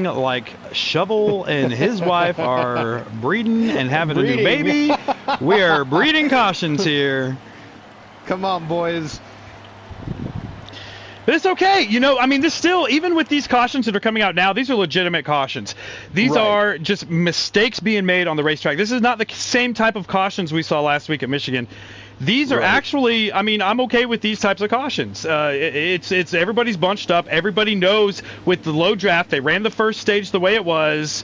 Speaker 2: like Shovel and his wife are breeding and having a new baby. We are breeding cautions here.
Speaker 3: Come on, boys.
Speaker 2: But it's okay. You know, I mean, this still, even with these cautions that are coming out now, these are legitimate cautions. These are just mistakes being made on the racetrack. This is not the same type of cautions we saw last week at Michigan. These are actually, I mean, I'm okay with these types of cautions. It's everybody's bunched up. Everybody knows with the low draft, they ran the first stage the way it was.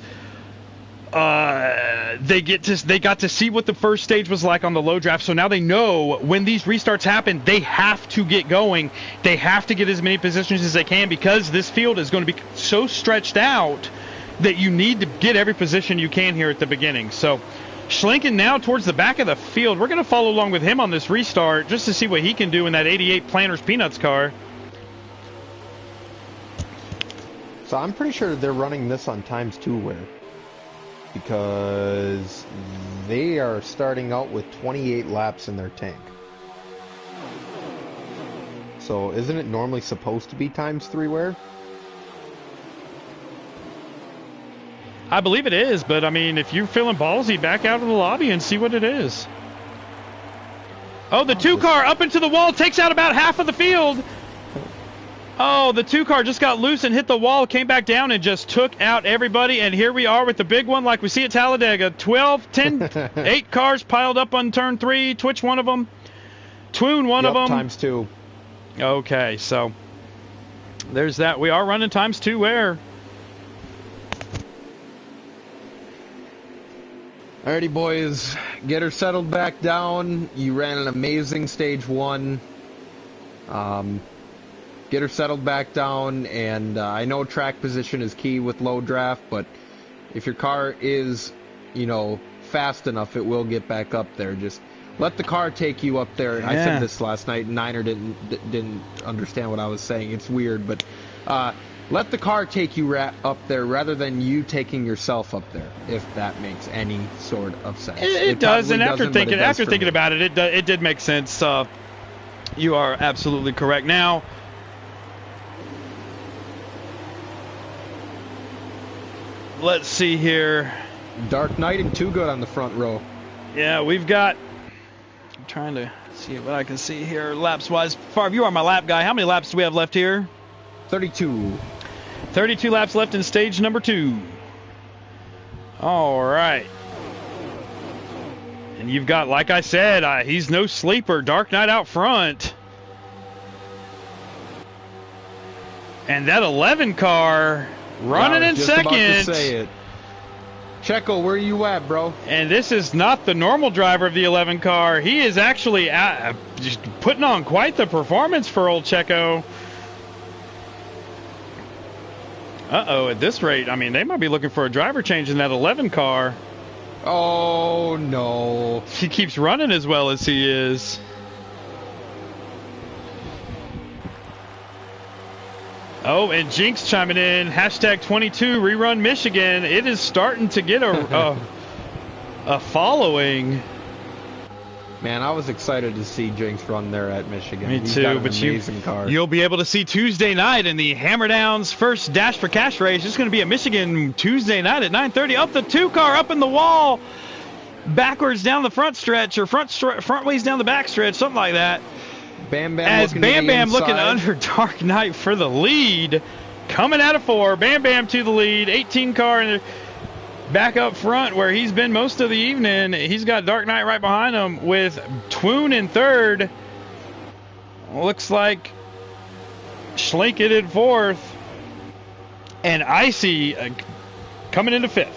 Speaker 2: They got to see what the first stage was like on the low draft, so now they know when these restarts happen, they have to get going. They have to get as many positions as they can because this field is going to be so stretched out that you need to get every position you can here at the beginning. So Schlinken now towards the back of the field. We're going to follow along with him on this restart just to see what he can do in that 88 Planters Peanuts car.
Speaker 3: So I'm pretty sure they're running this on ×2 wear, because they are starting out with 28 laps in their tank. So isn't it normally supposed to be ×3 wear?
Speaker 2: I believe it is, but I mean, if you're feeling ballsy, back out of the lobby and see what it is. Oh, the 2 car up into the wall takes out about half of the field. Oh, the 2 car just got loose and hit the wall, came back down and just took out everybody. And here we are with the big one like we see at Talladega. 12, 10, 8 cars piled up on turn 3. Twitch one of them. Twoon one of them.
Speaker 3: ×2.
Speaker 2: Okay, so there's that. We are running ×2 wear.
Speaker 3: Alrighty, boys, get her settled back down. You ran an amazing stage 1. Get her settled back down, and I know track position is key with low draft, but if your car is, you know, fast enough, it will get back up there. Just let the car take you up there. Yeah. I said this last night, and Niner didn't understand what I was saying. It's weird, but let the car take you up there rather than you taking yourself up there, if that makes any sort of sense.
Speaker 2: It does, and after thinking about it, it did make sense. You are absolutely correct. Now, let's see here.
Speaker 3: Dark Knight and Too Good on the front row.
Speaker 2: Yeah, we've got. I'm trying to see what I can see here, laps-wise. Favre, you are my lap guy. How many laps do we have left here?
Speaker 3: 32.
Speaker 2: 32 laps left in stage number 2. All right. And you've got, like I said, he's no sleeper. Dark Knight out front. And that 11 car running in second.
Speaker 3: About to say it. Checo, where are you at, bro?
Speaker 2: And this is not the normal driver of the 11 car. He is actually just putting on quite the performance for old Checo. Uh-oh, at this rate, I mean, they might be looking for a driver change in that 11 car.
Speaker 3: Oh, no.
Speaker 2: He keeps running as well as he is. Oh, and Jinx chiming in, hashtag 22 rerun Michigan. It is starting to get a following.
Speaker 3: Man, I was excited to see Jinx run there at Michigan.
Speaker 2: Me too, but
Speaker 3: car.
Speaker 2: You'll be able to see Tuesday night in the Hammer Downs first Dash for Cash race. It's going to be at Michigan Tuesday night at 9:30. Up the 2 car, up in the wall, backwards down the front stretch, or front ways down the back stretch, something like that.
Speaker 3: Bam Bam
Speaker 2: as Bam Bam looking under Dark Knight for the lead, coming out of 4. Bam Bam to the lead. 18 car in the back up front where he's been most of the evening. He's got Dark Knight right behind him with Twoon in 3rd. Looks like Schlinken in 4th. And Icy coming into 5th.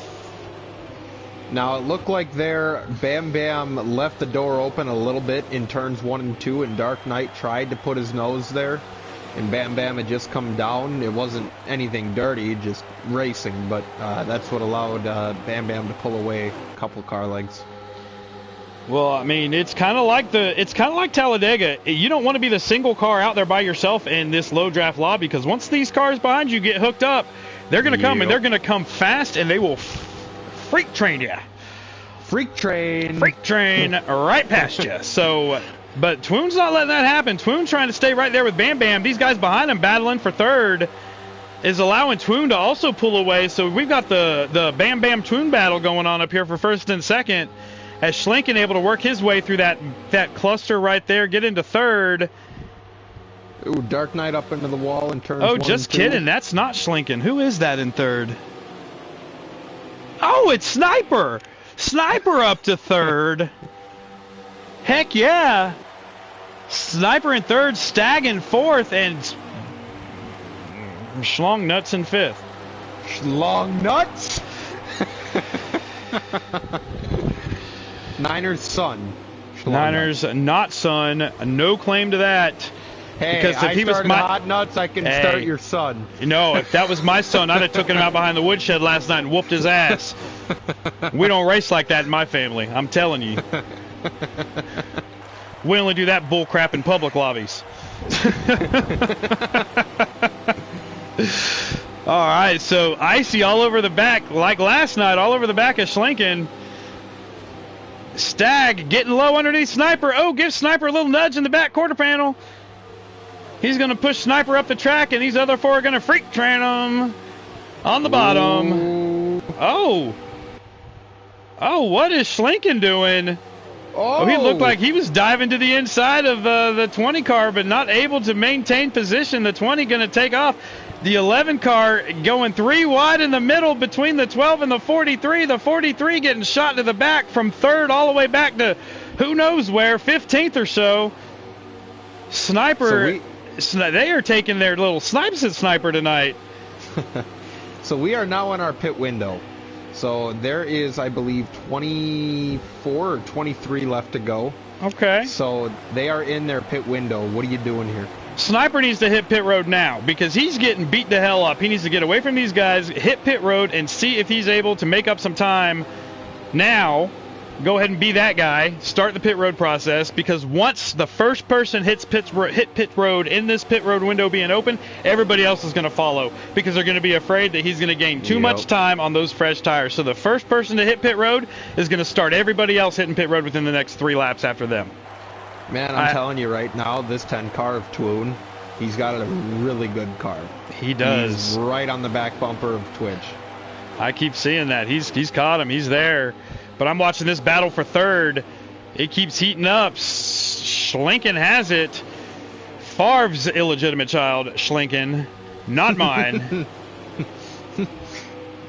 Speaker 3: Now, it looked like there, Bam Bam left the door open a little bit in turns 1 and 2, and Dark Knight tried to put his nose there, and Bam Bam had just come down. It wasn't anything dirty, just racing, but that's what allowed Bam Bam to pull away a couple car legs.
Speaker 2: Well, I mean, it's kind of like Talladega. You don't want to be the single car out there by yourself in this low draft lobby, because once these cars behind you get hooked up, they're going to come, and they're going to come fast, and they will freak train you.
Speaker 3: Freak train
Speaker 2: right past you. So, but Twoon's not letting that happen. Twoon's trying to stay right there with Bam Bam. These guys behind him battling for 3rd is allowing Twoon to also pull away. So we've got the Bam Bam Twoon battle going on up here for 1st and 2nd. As Schlinken able to work his way through that cluster right there, get into 3rd.
Speaker 3: Ooh, Dark Knight up into the wall in turns 1 and 2.
Speaker 2: Just kidding. That's not Schlinken. Who is that in 3rd? Oh, it's Sniper. Sniper up to 3rd. Heck yeah. Sniper in 3rd, Stag in 4th, and Schlong Nuts in 5th.
Speaker 3: Schlong Nuts? Niners son.
Speaker 2: Niners not son. No claim to that.
Speaker 3: Hey,
Speaker 2: because if he was my
Speaker 3: hot nuts, I can start your son.
Speaker 2: No, if that was my son, I'd have taken him out behind the woodshed last night and whooped his ass. We don't race like that in my family. I'm telling you. We only do that bull crap in public lobbies. All right, so Icy all over the back, like last night, all over the back of Schlinken. Stag getting low underneath Sniper. Oh, give Sniper a little nudge in the back quarter panel. He's going to push Sniper up the track, and these other 4 are going to freak train him on the bottom.
Speaker 3: Ooh.
Speaker 2: Oh, what is Schlinken doing? Oh, he looked like he was diving to the inside of the 20 car, but not able to maintain position. The 20 going to take off. The 11 car going 3 wide in the middle between the 12 and the 43. The 43 getting shot to the back from 3rd all the way back to who knows where, 15th or so. Sniper, they are taking their little snipes at Sniper tonight.
Speaker 3: So we are now in our pit window. So there is, I believe, 24 or 23 left to go.
Speaker 2: Okay.
Speaker 3: So they are in their pit window. What are you doing here?
Speaker 2: Sniper needs to hit pit road now because he's getting beat the hell up. He needs to get away from these guys, hit pit road, and see if he's able to make up some time now. Go ahead and be that guy. Start the pit road process, because once the first person hit pit road in this pit road window being open, everybody else is going to follow, because they're going to be afraid that he's going to gain too much time on those fresh tires. So the first person to hit pit road is going to start everybody else hitting pit road within the next 3 laps after them.
Speaker 3: Man, I'm telling you right now, this 10 car of Twoon, he's got a really good car.
Speaker 2: He does.
Speaker 3: He's right on the back bumper of Twitch.
Speaker 2: I keep seeing that. He's caught him. He's there. But I'm watching this battle for 3rd. It keeps heating up. Schlinken has it. Favre's illegitimate child, Schlinken. Not mine.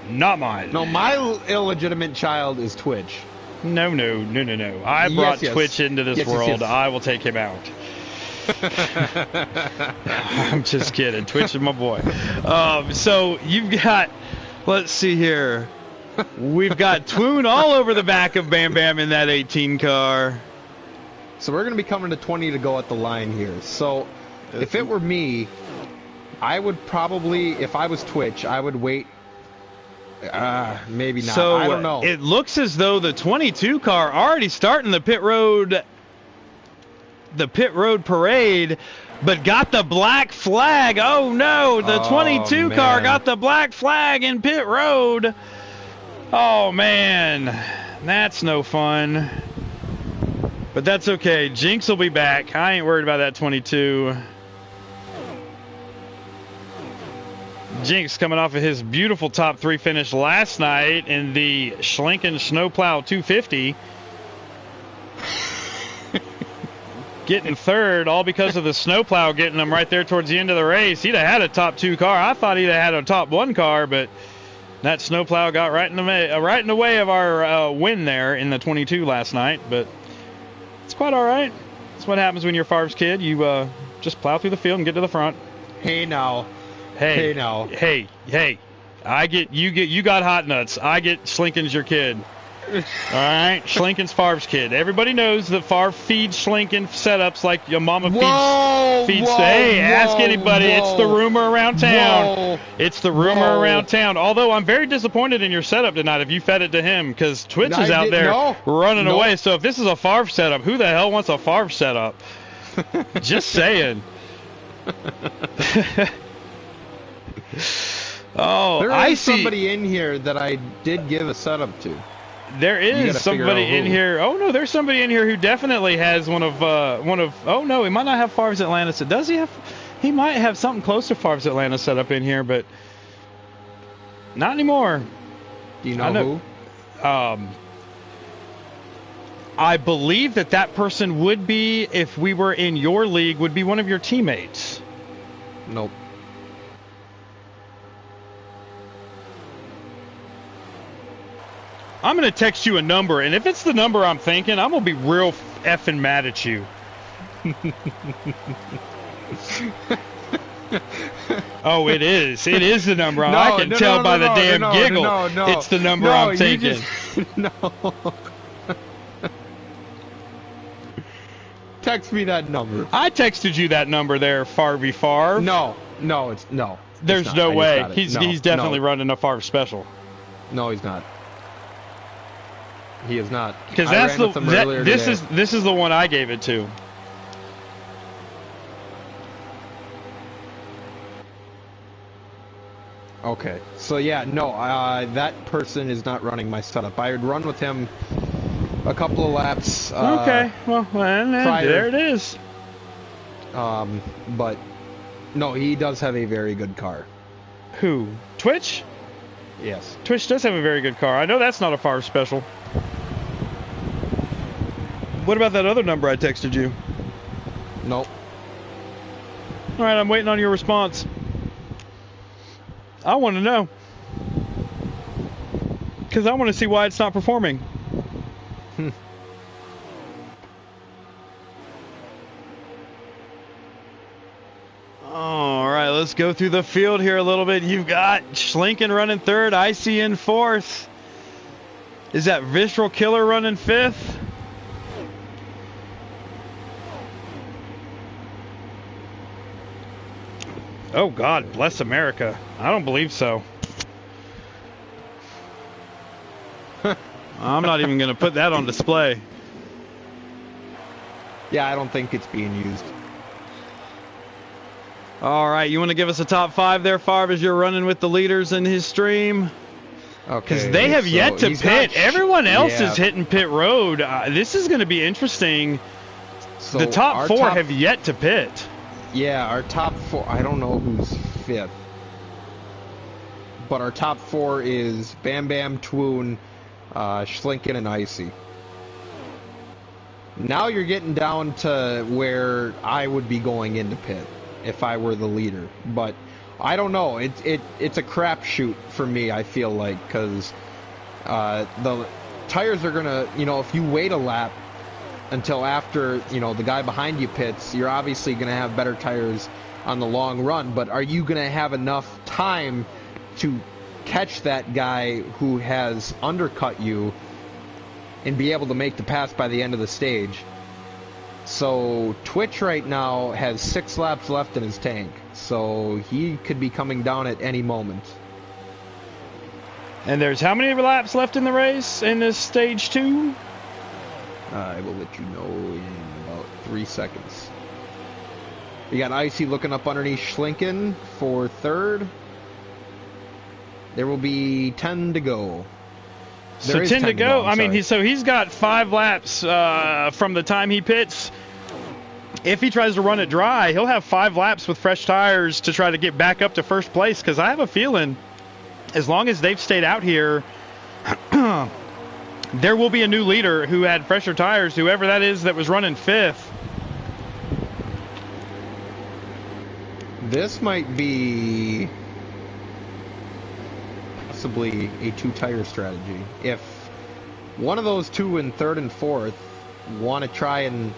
Speaker 2: Not mine.
Speaker 3: No, my illegitimate child is Twitch.
Speaker 2: No. I brought Twitch into this world.
Speaker 3: Yes.
Speaker 2: I will take him out. I'm just kidding. Twitch is my boy. So you've got, let's see here. We've got Twoon all over the back of Bam Bam in that 18 car.
Speaker 3: So we're going to be coming to 20 to go at the line here. So if it were me, I would probably, if I was Twitch, I would wait. Maybe not.
Speaker 2: So
Speaker 3: I don't know.
Speaker 2: It looks as though the 22 car already starting the pit road parade, but got the black flag. Oh no, the 22 car got the black flag in pit road. Oh man, that's no fun. But that's okay. Jinx will be back. I ain't worried about that 22. Jinx coming off of his beautiful top 3 finish last night in the Schlinken Snowplow 250. Getting 3rd, all because of the Snowplow getting him right there towards the end of the race. He'd have had a top 2 car. I thought he'd have had a top 1 car, but that Snowplow got right in the way of our win there in the 22 last night. But it's quite all right. That's what happens when you're Favre's kid. You just plow through the field and get to the front.
Speaker 3: Hey now.
Speaker 2: Hey.
Speaker 3: now.
Speaker 2: Hey. You got hot nuts. I get Schlinken's your kid. All right, Schlinken's Favre's kid. Everybody knows that Favre feeds Schlinken setups like your mama feeds. Hey, ask anybody. It's the rumor around town. It's the rumor around town. Although I'm very disappointed in your setup tonight. If you fed it to him, because Twitch is out there running away. So if this is a Favre setup, who the hell wants a Favre setup? Just saying. Oh,
Speaker 3: there is somebody in here that I did give a setup to.
Speaker 2: There is somebody in here. Oh no, there's somebody in here who definitely has one of. Oh no, he might not have Favre's Atlanta set. Does he have? He might have something close to Favre's Atlanta set up in here, but not anymore.
Speaker 3: Do you know who?
Speaker 2: I believe that person would be, if we were in your league, would be one of your teammates.
Speaker 3: Nope.
Speaker 2: I'm going to text you a number, and if it's the number I'm thinking, I'm going to be real effing mad at you. Oh, it is. It is the number. I can tell by the damn giggle. It's the number I'm thinking.
Speaker 3: No. Text me that number.
Speaker 2: I texted you that number there, Favre Favre.
Speaker 3: No, it's no.
Speaker 2: There's no way. He's definitely running a Favre special.
Speaker 3: No, he's not. He is not.
Speaker 2: Because this is the one I gave it to.
Speaker 3: Okay. So yeah, no, that person is not running my setup. I would run with him a couple of laps.
Speaker 2: Okay. Well, there it is.
Speaker 3: But no, he does have a very good car.
Speaker 2: Who? Twitch?
Speaker 3: Yes.
Speaker 2: Twitch does have a very good car. I know that's not a Favre special. What about that other number I texted you?
Speaker 3: Nope.
Speaker 2: All right, I'm waiting on your response. I want to know. Because I want to see why it's not performing. All right, let's go through the field here a little bit. You've got Schlinken running third, Icy in fourth. Is that Visceral Killer running fifth? Oh, God, bless America. I don't believe so. I'm not even going to put that on display.
Speaker 3: Yeah, I don't think it's being used.
Speaker 2: All right, you want to give us a top five there, Favre, as you're running with the leaders in his stream?
Speaker 3: Okay.
Speaker 2: Because they have yet to pit. Everyone else is hitting pit road. This is going to be interesting. So the top four have yet to pit.
Speaker 3: Yeah, our top four, I don't know who's fifth. But our top four is Bam Bam, Twoon, Schlinken, and Icy. Now you're getting down to where I would be going into pit if I were the leader. But I don't know. It's a crapshoot for me, I feel like, because the tires are going to, if you wait a lap until after, the guy behind you pits, you're obviously going to have better tires on the long run. But are you going to have enough time to catch that guy who has undercut you and be able to make the pass by the end of the stage? So Twitch right now has 6 laps left in his tank, so he could be coming down at any moment.
Speaker 2: And there's how many laps left in the race in this stage 2?
Speaker 3: I will let you know in about 3 seconds. We got Icy looking up underneath Schlinken for third. There will be 10 to go.
Speaker 2: So 10 to go. I mean, he's got 5 laps from the time he pits. If he tries to run it dry, he'll have 5 laps with fresh tires to try to get back up to first place. Because I have a feeling, as long as they've stayed out here, there will be a new leader who had fresher tires, whoever that is that was running 5th.
Speaker 3: This might be possibly a 2-tire strategy. If one of those two in 3rd and 4th want to try and...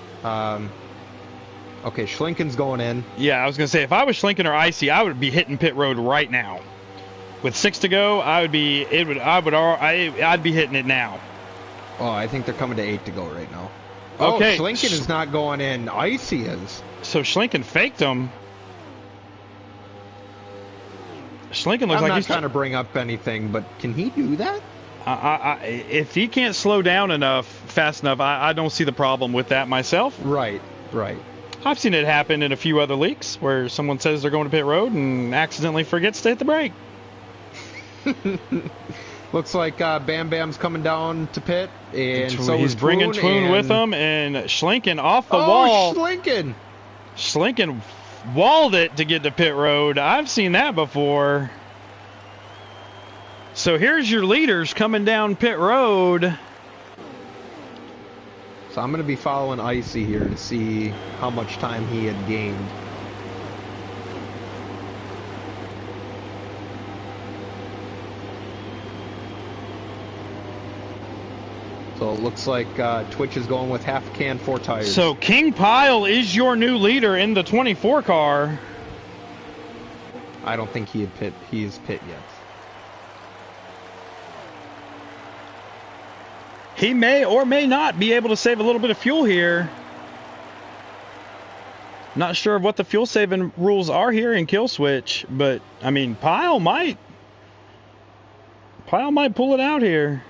Speaker 3: okay, Schlinken's going in.
Speaker 2: Yeah, I was going to say, if I was Schlinken or Icy, I would be hitting pit road right now. With 6 to go, I'd be hitting it now.
Speaker 3: Oh, I think they're coming to 8 to go right now.
Speaker 2: Okay.
Speaker 3: Oh, Schlinken is not going in. Icy is.
Speaker 2: So Schlinken faked him. Schlinken looks
Speaker 3: I'm
Speaker 2: like
Speaker 3: not
Speaker 2: he's
Speaker 3: trying to bring up anything, but can he do that?
Speaker 2: if he can't slow down fast enough, I don't see the problem with that myself.
Speaker 3: Right.
Speaker 2: I've seen it happen in a few other leaks where someone says they're going to pit road and accidentally forgets to hit the brake.
Speaker 3: Looks like Bam Bam's coming down to pit, and so
Speaker 2: he's bringing Twoon with him, and Schlinken off the wall.
Speaker 3: Schlinken!
Speaker 2: Schlinken walled it to get to pit road. I've seen that before. So here's your leaders coming down pit road.
Speaker 3: So I'm going to be following Icy here to see how much time he had gained. So it looks like Twitch is going with half can, 4 tires.
Speaker 2: So King Pyle is your new leader in the 24 car.
Speaker 3: I don't think he is pit yet.
Speaker 2: He may or may not be able to save a little bit of fuel here. Not sure what the fuel saving rules are here in Killswitch, but I mean Pyle might pull it out here.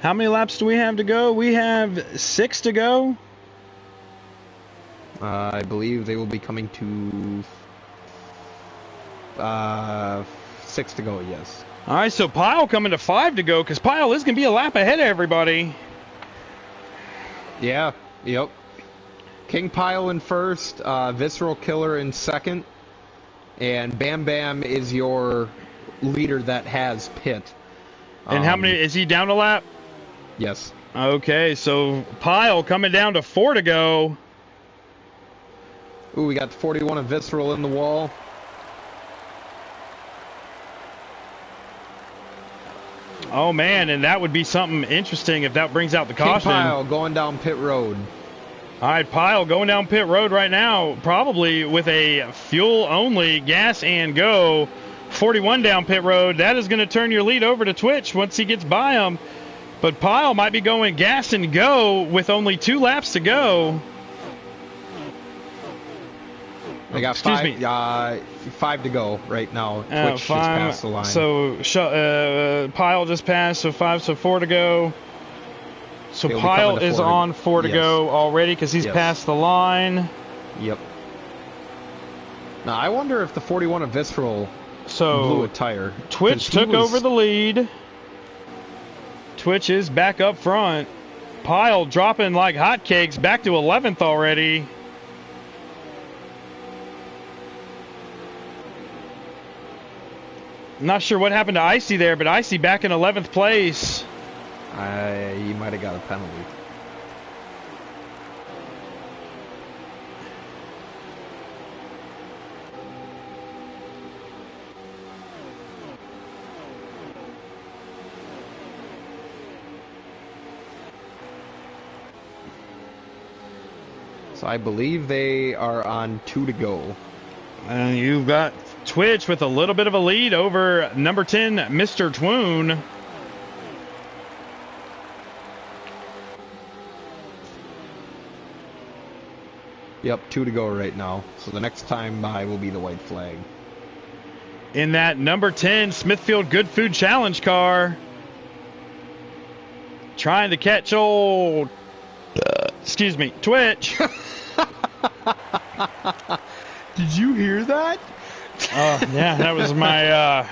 Speaker 2: How many laps do we have to go? We have 6 to go.
Speaker 3: I believe they will be coming to 6 to go, yes.
Speaker 2: All right, so Pyle coming to 5 to go because Pyle is going to be a lap ahead of everybody.
Speaker 3: Yeah, yep. King Pyle in first, Visceral Killer in second, and Bam Bam is your leader that has pit.
Speaker 2: And how many, is he down a lap?
Speaker 3: Yes.
Speaker 2: Okay, so Pyle coming down to 4 to go.
Speaker 3: Ooh, we got 41 of Visceral in the wall.
Speaker 2: Oh man, and that would be something interesting if that brings out the caution.
Speaker 3: King Pyle going down pit road.
Speaker 2: All right, Pyle going down pit road right now, probably with a fuel-only gas and go. 41 down pit road. That is going to turn your lead over to Twitch once he gets by him. But Pyle might be going gas and go with only 2 laps to go.
Speaker 3: They got 5 to go right now. Twitch just
Speaker 2: 5,
Speaker 3: passed the line.
Speaker 2: So Pyle just passed, so 5, so 4 to go. So Pyle is on 4 to go already because he's passed the line.
Speaker 3: Yep. Now I wonder if the 41 of Visceral blew a tire.
Speaker 2: Twitch took over the lead. Twitch is back up front. Pyle dropping like hotcakes, back to 11th already. Not sure what happened to Icy there, but Icy back in 11th place.
Speaker 3: He might have got a penalty. So I believe they are on 2 to go.
Speaker 2: And you've got Twitch with a little bit of a lead over number 10, Mr. Twoon.
Speaker 3: Yep, 2 to go right now. So the next time by will be the white flag.
Speaker 2: In that number 10 Smithfield Good Food Challenge car. Trying to catch old, Twitch.
Speaker 3: Did you hear that?
Speaker 2: Yeah, that was my,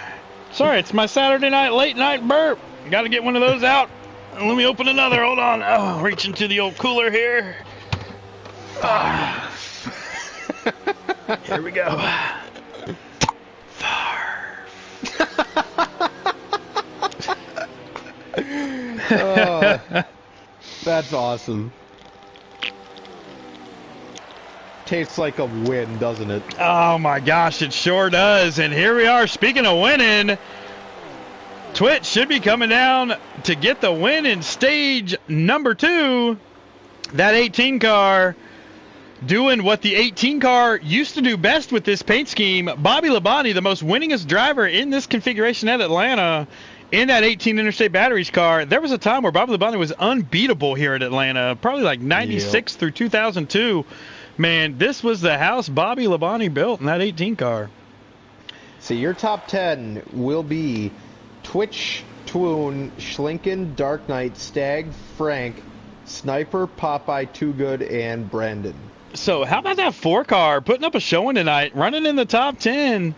Speaker 2: sorry, it's my Saturday night late night burp. Got to get one of those out. Let me open another. Hold on. Oh, reaching to the old cooler here. Here we go.
Speaker 3: Oh, that's awesome. Tastes like a win, doesn't it?
Speaker 2: Oh my gosh, it sure does. And here we are. Speaking of winning, Twitch should be coming down to get the win in stage number 2. That 18 car doing what the 18 car used to do best with this paint scheme. Bobby Labonte, the most winningest driver in this configuration at Atlanta, in that 18 Interstate Batteries car. There was a time where Bobby Labonte was unbeatable here at Atlanta, probably like 96 through 2002. Man, this was the house Bobby Labonte built in that 18 car.
Speaker 3: So your top 10 will be Twitch, Twoon, Schlinken, Dark Knight, Stag, Frank, Sniper, Popeye, Too Good, and Brandon.
Speaker 2: So how about that 4 car putting up a showing tonight, running in the top 10?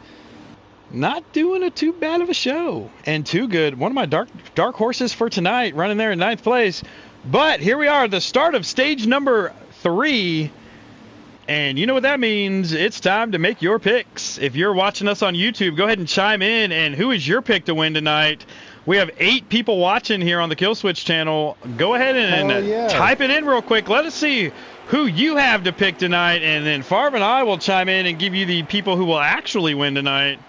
Speaker 2: Not doing a too bad of a show. And Too Good, one of my dark horses for tonight, running there in 9th place. But here we are, the start of stage number 3. And you know what that means. It's time to make your picks. If you're watching us on YouTube, go ahead and chime in. And who is your pick to win tonight? We have 8 people watching here on the Killswitch channel. Go ahead and type it in real quick. Let us see who you have to pick tonight. And then Farv and I will chime in and give you the people who will actually win tonight.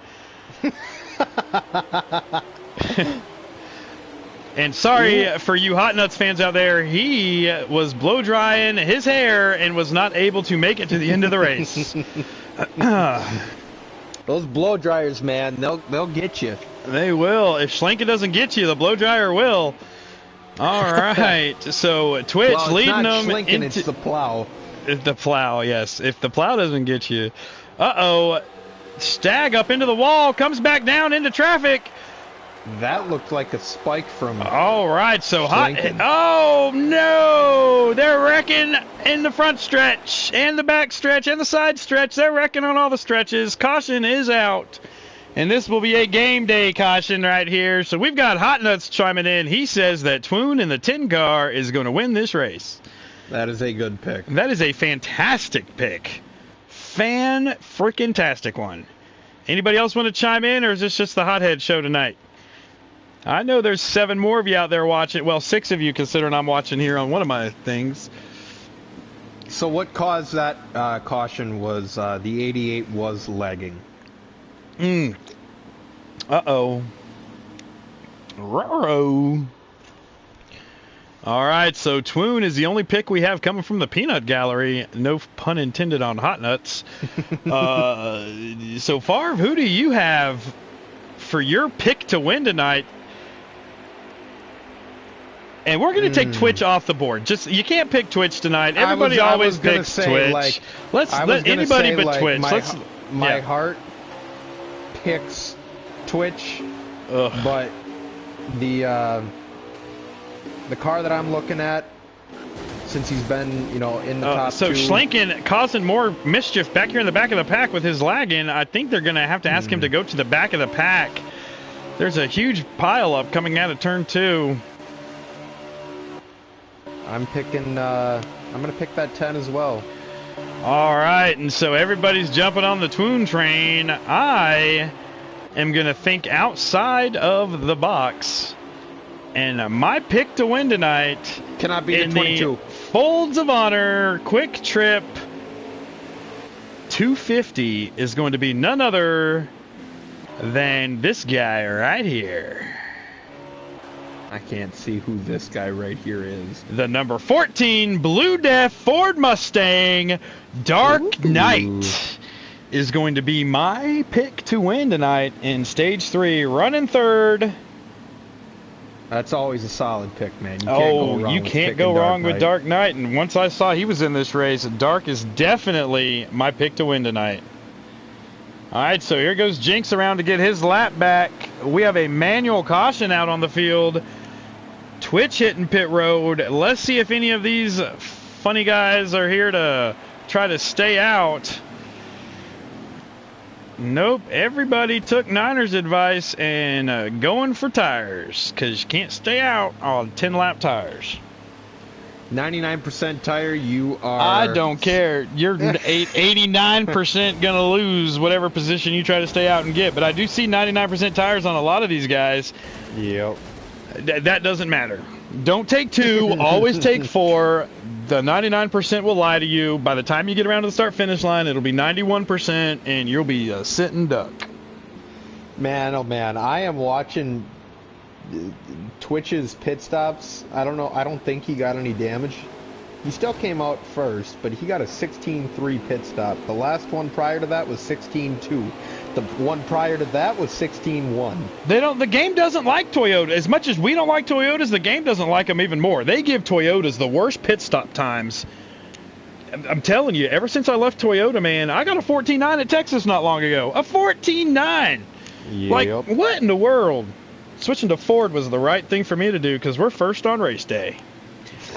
Speaker 2: And sorry for you Hot Nuts fans out there, he was blow drying his hair and was not able to make it to the end of the race.
Speaker 3: Those blow dryers, man, they'll get you.
Speaker 2: They will. If Schlenka doesn't get you, the blow dryer will. All right. So Twitch leading them
Speaker 3: into it's the plow.
Speaker 2: The plow, yes. If the plow doesn't get you. Uh-oh. Stag up into the wall, comes back down into traffic.
Speaker 3: That looked like a spike from.
Speaker 2: All right, so
Speaker 3: Schlenken.
Speaker 2: Oh no, they're wrecking in the front stretch and the back stretch and the side stretch. They're wrecking on all the stretches. Caution is out, and this will be a game day caution right here. So we've got Hot Nuts chiming in. He says that Twoon in the 10 car is going to win this race.
Speaker 3: That is a good pick.
Speaker 2: That is a fantastic pick. Fan-freaking-tastic one. Anybody else want to chime in, or is this just the Hothead show tonight? I know there's 7 more of you out there watching. Well, 6 of you, considering I'm watching here on one of my things.
Speaker 3: So what caused that caution was the 88 was lagging.
Speaker 2: Uh-oh. Ruh-roh. All right, so Twoon is the only pick we have coming from the peanut gallery. No pun intended on Hot Nuts. So, Farv, who do you have for your pick to win tonight? And we're going to take Twitch off the board. Just you can't pick Twitch tonight. Everybody always picks Twitch. Let's let anybody but Twitch.
Speaker 3: My heart picks Twitch, but the car that I'm looking at, since he's been, in the top 2.
Speaker 2: So Schlenken causing more mischief back here in the back of the pack with his lagging. I think they're going to have to ask him to go to the back of the pack. There's a huge pile up coming out of turn 2.
Speaker 3: I'm picking. I'm going to pick that 10 as well.
Speaker 2: All right, and so everybody's jumping on the Twoon train. I am going to think outside of the box. And my pick to win tonight
Speaker 3: cannot be the 22.
Speaker 2: Folds of Honor Quick Trip 250 is going to be none other than this guy right here.
Speaker 3: I can't see who this guy right here is.
Speaker 2: The number 14 Blue Death Ford Mustang Dark Knight is going to be my pick to win tonight in Stage 3, running third.
Speaker 3: That's always a solid pick, man.
Speaker 2: You can't go wrong with Dark Knight. And once I saw he was in this race, Dark is definitely my pick to win tonight. All right, so here goes Jinx around to get his lap back. We have a manual caution out on the field. Twitch hitting pit road. Let's see if any of these funny guys are here to try to stay out. Nope, everybody took Niners advice and going for tires because you can't stay out on 10-lap tires.
Speaker 3: 99% tire, you are...
Speaker 2: I don't care. You're 89% going to lose whatever position you try to stay out and get. But I do see 99% tires on a lot of these guys.
Speaker 3: Yep.
Speaker 2: That doesn't matter. Don't take 2. Always take 4. The 99% will lie to you. By the time you get around to the start-finish line, it'll be 91%, and you'll be a sitting duck.
Speaker 3: Man, oh man, I am watching Twitch's pit stops. I don't know. I don't think he got any damage. He still came out first, but he got a 16.3 pit stop. The last one prior to that was 16.2. The one prior to that was 16.1.
Speaker 2: The game doesn't like Toyota. As much as we don't like Toyotas, the game doesn't like them even more. They give Toyotas the worst pit stop times. I'm telling you, ever since I left Toyota, man, I got a 14.9 at Texas not long ago. A 14.9.
Speaker 3: Yep.
Speaker 2: Like, what in the world? Switching to Ford was the right thing for me to do because we're first on race day.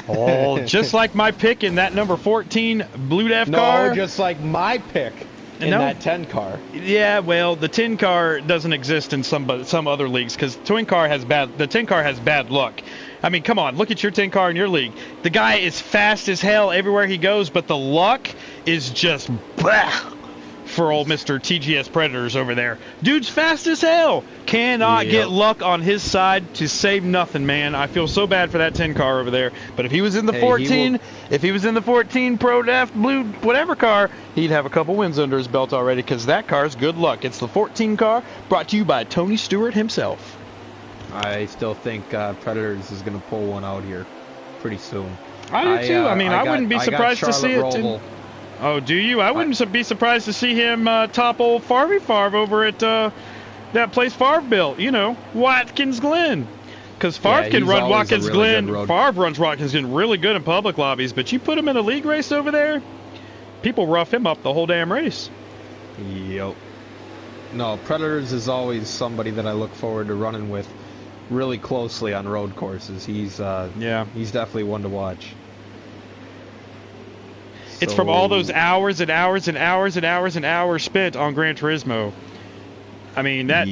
Speaker 2: Oh, just like my pick in that number 14 Blue Def car.
Speaker 3: No, just like my pick in that 10 car.
Speaker 2: Yeah, well, the 10 car doesn't exist in some other leagues because the 10 car has bad luck. I mean, come on, look at your 10 car in your league. The guy is fast as hell everywhere he goes, but the luck is just blah for old Mr. TGS Predators over there. Dude's fast as hell. Cannot get luck on his side to save nothing, man. I feel so bad for that 10 car over there. But if he was in the 14, if he was in the 14 Pro Def Blue whatever car, he'd have a couple wins under his belt already because that car's good luck. It's the 14 car brought to you by Tony Stewart himself.
Speaker 3: I still think Predators is going to pull one out here pretty soon.
Speaker 2: I do too. I wouldn't be surprised to see it. Oh, do you? I wouldn't be surprised to see him topple Favre over at that place Favre built. You know, Watkins Glen. Because Favre can run Watkins Glen. Favre runs Watkins Glen really good in public lobbies, but you put him in a league race over there, people rough him up the whole damn race.
Speaker 3: Yep. No, Predators is always somebody that I look forward to running with really closely on road courses. He's definitely one to watch.
Speaker 2: It's from all those hours and hours and hours and hours and hours spent on Gran Turismo. I mean, that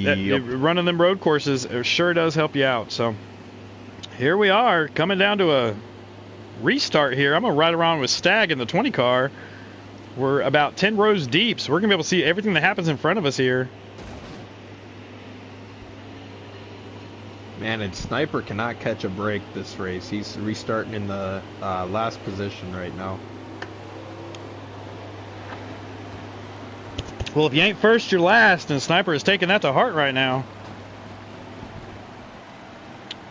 Speaker 2: running them road courses sure does help you out. So here we are coming down to a restart here. I'm going to ride around with Stag in the 20 car. We're about 10 rows deep, so we're going to be able to see everything that happens in front of us here.
Speaker 3: Man, and Sniper cannot catch a break this race. He's restarting in the last position right now.
Speaker 2: Well, if you ain't first, you're last, and Sniper is taking that to heart right now.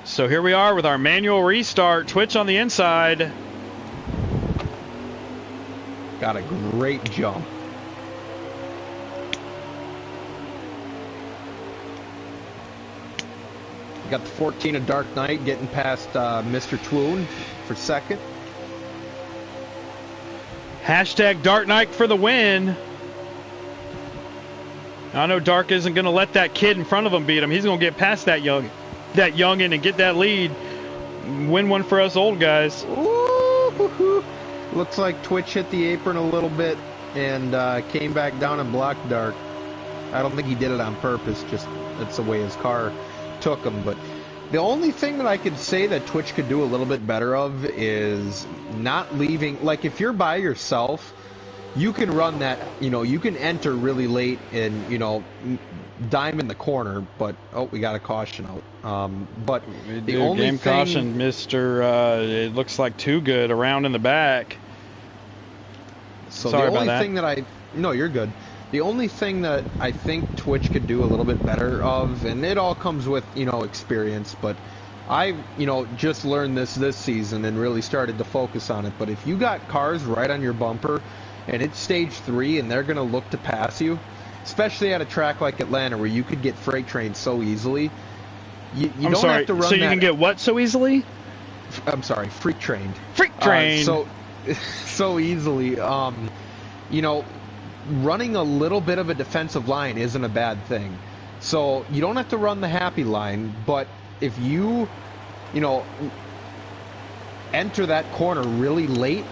Speaker 2: So here we are with our manual restart. Twitch on the inside.
Speaker 3: Got a great jump. Got the 14 of Dark Knight getting past Mr. Twoon for second.
Speaker 2: Hashtag Dark Knight for the win. I know Dark isn't going to let that kid in front of him beat him. He's going to get past that youngin' and get that lead. Win one for us old guys.
Speaker 3: Ooh, looks like Twitch hit the apron a little bit and came back down and blocked Dark. I don't think he did it on purpose, just that's the way his car took him. But the only thing that I could say that Twitch could do a little bit better of is not leaving, like if you're by yourself, you can run that, you can enter really late and, dime in the corner, but, we got a caution out. But the only
Speaker 2: game
Speaker 3: thing...
Speaker 2: caution, Mr. It looks like Too Good around in the back.
Speaker 3: So
Speaker 2: Sorry
Speaker 3: the only
Speaker 2: about that.
Speaker 3: thing that no, you're good. The only thing that I think Twitch could do a little bit better of, and it all comes with, experience, but I, just learned this season and really started to focus on it. But if you got cars right on your bumper and it's stage 3 and they're going to look to pass you, especially at a track like Atlanta where you could get freight trained so easily, you don't have to run
Speaker 2: so you can get what so easily?
Speaker 3: I'm sorry, freak trained.
Speaker 2: Freak trained.
Speaker 3: So easily. Running a little bit of a defensive line isn't a bad thing. So you don't have to run the happy line, but if you, enter that corner really late,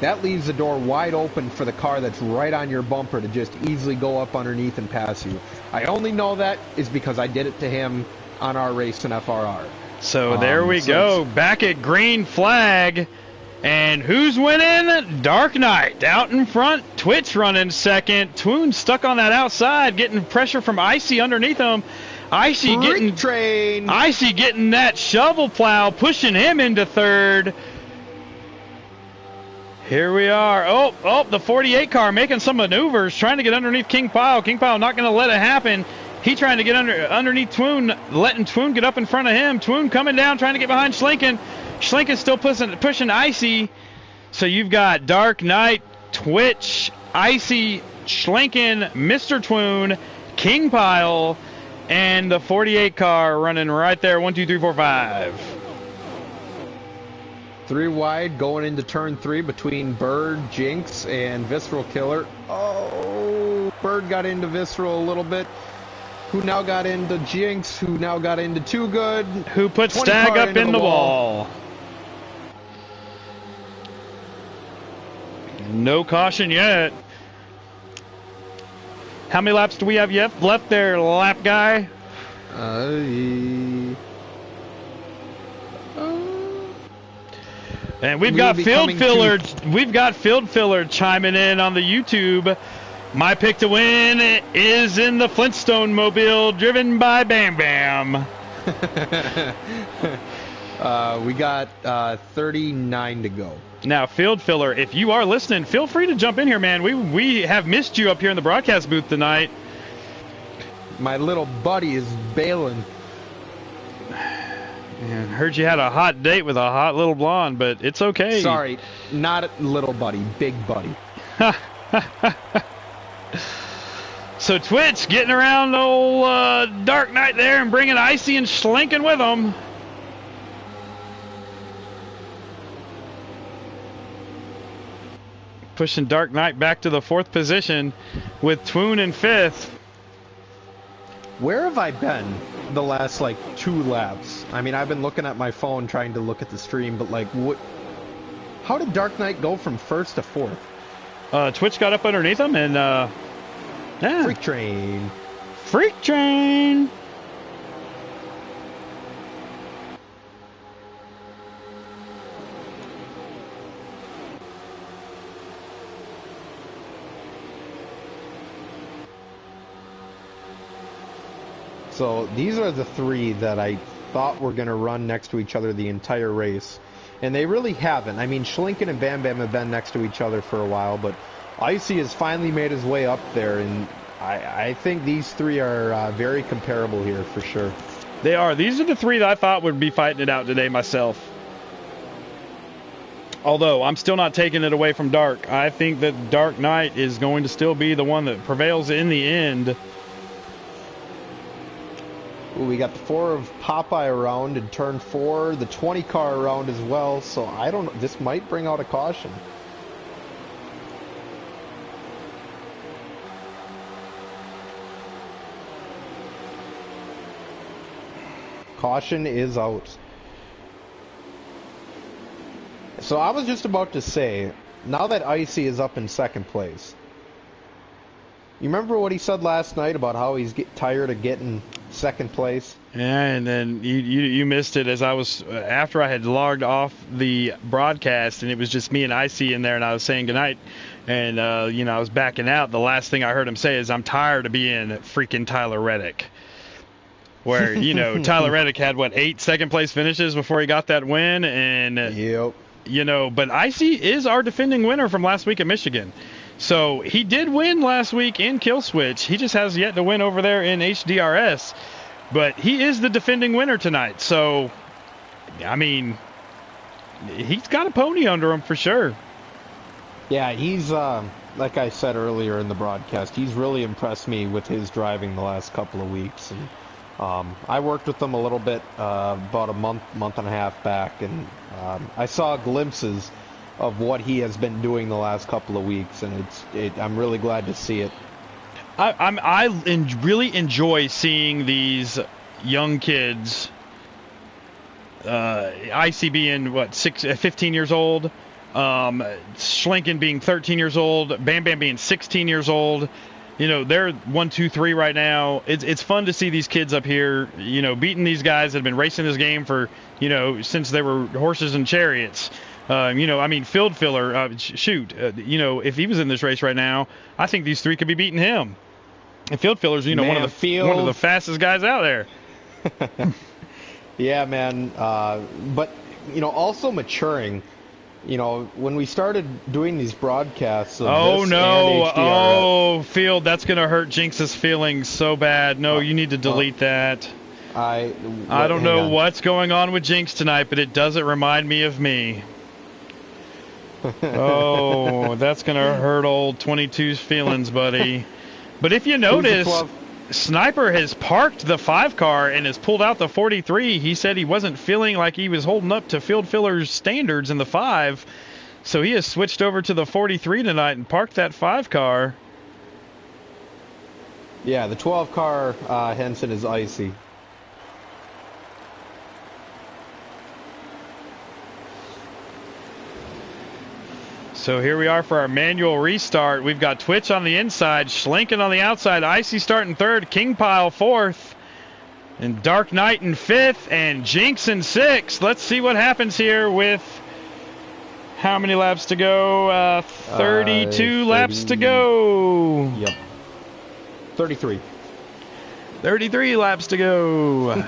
Speaker 3: that leaves the door wide open for the car that's right on your bumper to just easily go up underneath and pass you. I only know that is because I did it to him on our race in FRR.
Speaker 2: So there we go, back at green flag. And who's winning? Dark Knight out in front. Twitch running second. Twoon stuck on that outside, getting pressure from Icy underneath him. Icy getting that shovel plow, pushing him into third. Here we are. Oh, the 48 car making some maneuvers, trying to get underneath King Pile. King Pile not going to let it happen. He trying to get underneath Twoon, letting Twoon get up in front of him. Twoon coming down, trying to get behind Schlinken. Schlinken's still pushing Icy. So you've got Dark Knight, Twitch, Icy, Schlenken, Mr. Twoon, King Pile, and the 48 car running right there. 1, 2, 3, 4, 5.
Speaker 3: 3 wide going into turn 3 between Bird, Jinx, and Visceral Killer. Oh, Bird got into Visceral a little bit. Who now got into Jinx? Who now got into Too Good?
Speaker 2: Who put Stag up in the wall? No caution yet. How many laps do we have yet left there, lap guy? And we've got field filler. We've got field filler chiming in on the YouTube. My pick to win is in the Flintstone mobile, driven by Bam Bam.
Speaker 3: We got 39 to go.
Speaker 2: Now, field filler, if you are listening, feel free to jump in here, man. We have missed you up here in the broadcast booth tonight.
Speaker 3: My little buddy is bailing.
Speaker 2: Man, heard you had a hot date with a hot little blonde, but it's okay.
Speaker 3: Sorry, not little buddy, big buddy.
Speaker 2: So Twitch getting around old Dark Knight there and bringing Icy and Schlenken with them. Pushing Dark Knight back to the 4th position with Twoon in 5th.
Speaker 3: Where have I been the last, 2 laps? I mean, I've been looking at my phone trying to look at the stream, but, what? How did Dark Knight go from 1st to 4th?
Speaker 2: Twitch got up underneath him and, yeah.
Speaker 3: Freak Train.
Speaker 2: Freak Train!
Speaker 3: So these are the 3 that I thought were going to run next to each other the entire race. And they really haven't. I mean, Schlenken and Bam Bam have been next to each other for a while, but Icy has finally made his way up there, and I think these 3 are very comparable here for sure.
Speaker 2: They are. These are the 3 that I thought would be fighting it out today myself. Although, I'm still not taking it away from Dark. I think that Dark Knight is going to still be the one that prevails in the end.
Speaker 3: Ooh, we got the 4 of Popeye around in turn 4, the 20 car around as well, so I don't know, this might bring out a caution. Caution is out. So I was just about to say, now that Icy is up in 2nd place, you remember what he said last night about how he's tired of getting 2nd place?
Speaker 2: Yeah, and then you missed it as I was after I had logged off the broadcast, and it was just me and Icy in there, and I was saying goodnight, and I was backing out. The last thing I heard him say is, "I'm tired of being freaking Tyler Reddick." Where Tyler Reddick had 8 2nd place finishes before he got that win, and
Speaker 3: yep.
Speaker 2: But Icy is our defending winner from last week at Michigan. So he did win last week in Killswitch. He just has yet to win over there in HDRS. But he is the defending winner tonight. So, I mean, he's got a pony under him for sure.
Speaker 3: Yeah, he's, like I said earlier in the broadcast, he's really impressed me with his driving the last couple of weeks. And I worked with him a little bit about a month and a half back, and I saw glimpses of what he has been doing the last couple of weeks, and I'm really glad to see it.
Speaker 2: I really enjoy seeing these young kids, Icy being 15 years old, Schlenken being 13 years old, Bam Bam being 16 years old. They're 1, 2, 3 right now. It's fun to see these kids up here, beating these guys that have been racing this game for, since they were horses and chariots. Field filler, if he was in this race right now, I think these 3 could be beating him. And field filler's, one of the fastest guys out there.
Speaker 3: Yeah, man. But, also maturing. When we started doing these broadcasts of
Speaker 2: Field, that's going to hurt Jinx's feelings so bad. No, you need to delete that. I don't know what's going on with Jinx tonight, but it doesn't remind me of me. Oh, that's going to hurt old 22's feelings, buddy. But if you notice, Sniper has parked the 5 car and has pulled out the 43. He said he wasn't feeling like he was holding up to Field Filler's standards in the 5. So he has switched over to the 43 tonight and parked that 5 car.
Speaker 3: Yeah, the 12 car Henson is icy.
Speaker 2: So here we are for our manual restart. We've got Twitch on the inside, Schlinken on the outside, Icy starting 3rd, King Pile 4th, and Dark Knight in 5th, and Jinx in 6th. Let's see what happens here with how many laps to go? 32 laps to go.
Speaker 3: Yep. 33.
Speaker 2: 33 laps to go.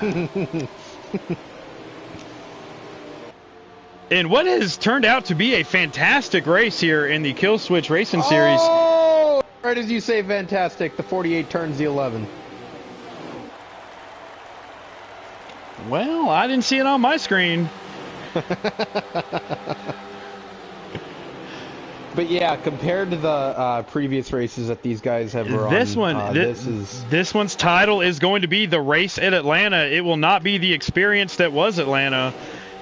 Speaker 2: In what has turned out to be a fantastic race here in the Killswitch Racing Series.
Speaker 3: Oh, right as you say fantastic, the 48 turns the 11.
Speaker 2: Well, I didn't see it on my screen.
Speaker 3: But yeah, compared to the previous races that these guys have run,
Speaker 2: this one's title is going to be the race at Atlanta. It will not be the experience that was Atlanta.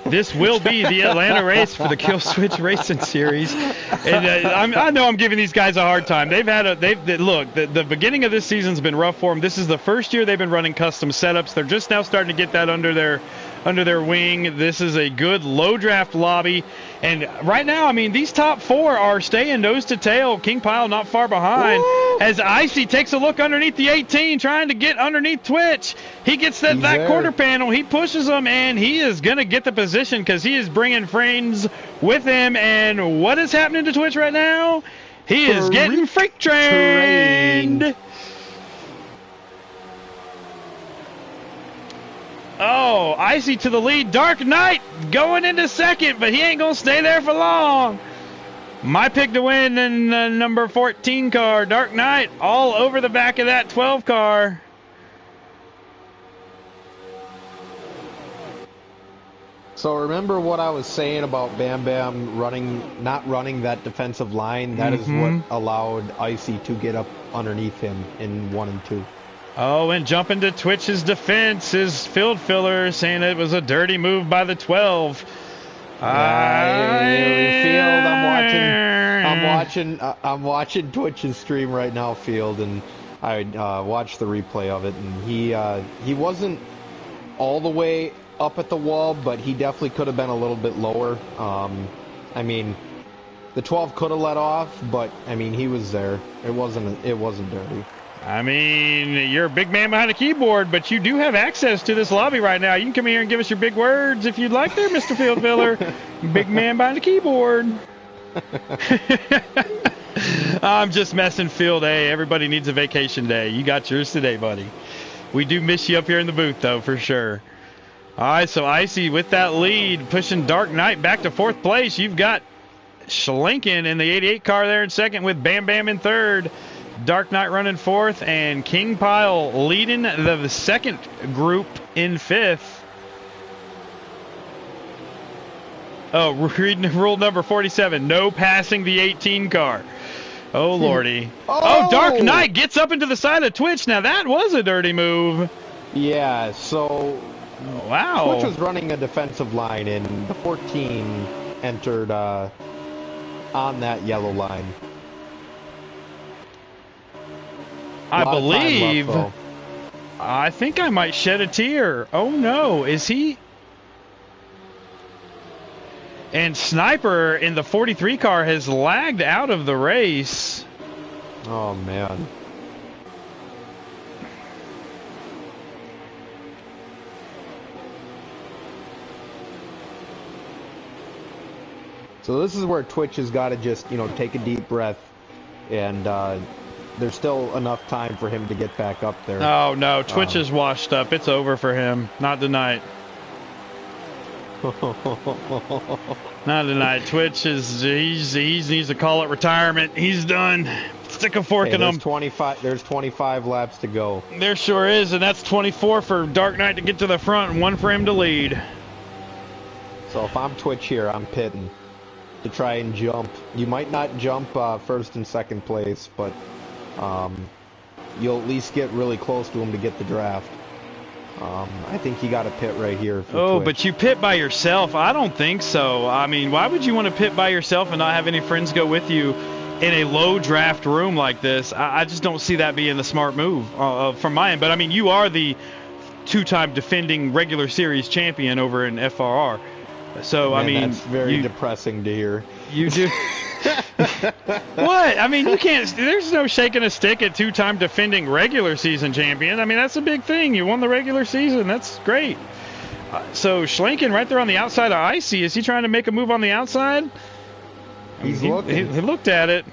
Speaker 2: This will be the Atlanta race for the Killswitch Racing Series, and I know I'm giving these guys a hard time. Look, the beginning of this season's been rough for them. This is the first year they've been running custom setups. They're just now starting to get that under their wing. This is a good low draft lobby, and right now, I mean, these top 4 are staying nose to tail. King Pile not far behind.
Speaker 3: Woo!
Speaker 2: As Icy takes a look underneath the 18, trying to get underneath Twitch. He gets that quarter panel. He pushes him, and he is going to get the position because he is bringing friends with him. And what is happening to Twitch right now? He is getting freak trained. Oh, Icy to the lead. Dark Knight going into 2nd, but he ain't going to stay there for long. My pick to win in the number 14 car. Dark Knight all over the back of that 12 car.
Speaker 3: So remember what I was saying about Bam Bam not running that defensive line? That is what allowed Icy to get up underneath him in 1 and 2.
Speaker 2: Oh, and jumping to Twitch's defense is Field Filler saying it was a dirty move by the 12.
Speaker 3: I'm watching Twitch's stream right now, Field, and I watched the replay of it, and he wasn't all the way up at the wall, but he definitely could have been a little bit lower. I mean, the 12 could have let off, but I mean, he was there. It wasn't dirty.
Speaker 2: I mean, you're a big man behind a keyboard, but you do have access to this lobby right now. You can come here and give us your big words if you'd like there, Mr. Field Filler. Big man behind a keyboard. I'm just messing, Field. Hey, everybody needs a vacation day. You got yours today, buddy. We do miss you up here in the booth, though, for sure. All right, so Icy with that lead, pushing Dark Knight back to 4th place. You've got Schlinken in the 88 car there in 2nd with Bam Bam in 3rd. Dark Knight running 4th, and King Pile leading the 2nd group in 5th. Oh, reading rule number 47, no passing the 18 car. Oh, lordy. Oh, Dark Knight gets up into the side of Twitch. Now, that was a dirty move.
Speaker 3: Yeah, so
Speaker 2: wow.
Speaker 3: Twitch was running a defensive line, and the 14 entered on that yellow line.
Speaker 2: I believe. I think I might shed a tear. Oh no, is he? And Sniper in the 43 car has lagged out of the race.
Speaker 3: Oh man. So this is where Twitch has got to just, take a deep breath, and there's still enough time for him to get back up there.
Speaker 2: Oh no, Twitch is washed up. It's over for him. Not tonight. Not tonight. Twitch he needs to call it retirement. He's done. Stick a fork in him.
Speaker 3: There's 25 laps to go.
Speaker 2: There sure is, and that's 24 for Dark Knight to get to the front and 1 for him to lead.
Speaker 3: So if I'm Twitch here, I'm pitting. to try and jump. You might not jump first and second place, but you'll at least get really close to him to get the draft. I think you got to pit right here.
Speaker 2: Oh, but you pit by yourself? I don't think so. I mean, why would you want to pit by yourself and not have any friends go with you in a low draft room like this? I just don't see that being the smart move from my end. But, I mean, you are the two-time defending regular series champion over in FRR. So,
Speaker 3: Man,
Speaker 2: I mean...
Speaker 3: That's very depressing to hear.
Speaker 2: You do... What? I mean, you can't... There's no shaking a stick at two-time defending regular season champion. I mean, that's a big thing. You won the regular season. That's great. So, Schlenken right there on the outside of Icy. Is he trying to make a move on the outside?
Speaker 3: He's looking.
Speaker 2: He looked at it.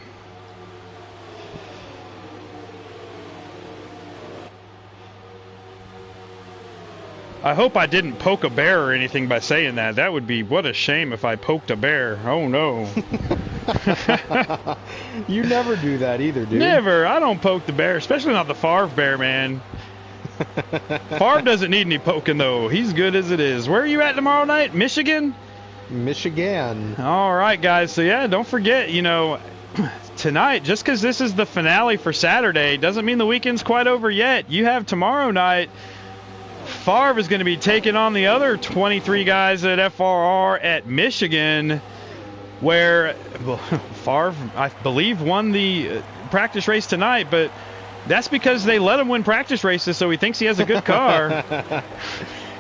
Speaker 2: I hope I didn't poke a bear or anything by saying that. That would be, what a shame if I poked a bear. Oh, no.
Speaker 3: You never do that either, dude.
Speaker 2: Never. I don't poke the bear, especially not the Favre bear, man. Favre doesn't need any poking, though. He's good as it is. Where are you at tomorrow night? Michigan?
Speaker 3: Michigan.
Speaker 2: All right, guys. So, yeah, don't forget, you know, tonight, just because this is the finale for Saturday, doesn't mean the weekend's quite over yet. You have tomorrow night. Favre is going to be taking on the other 23 guys at FRR at Michigan, where Favre, I believe, won the practice race tonight, but that's because they let him win practice races, so he thinks he has a good car.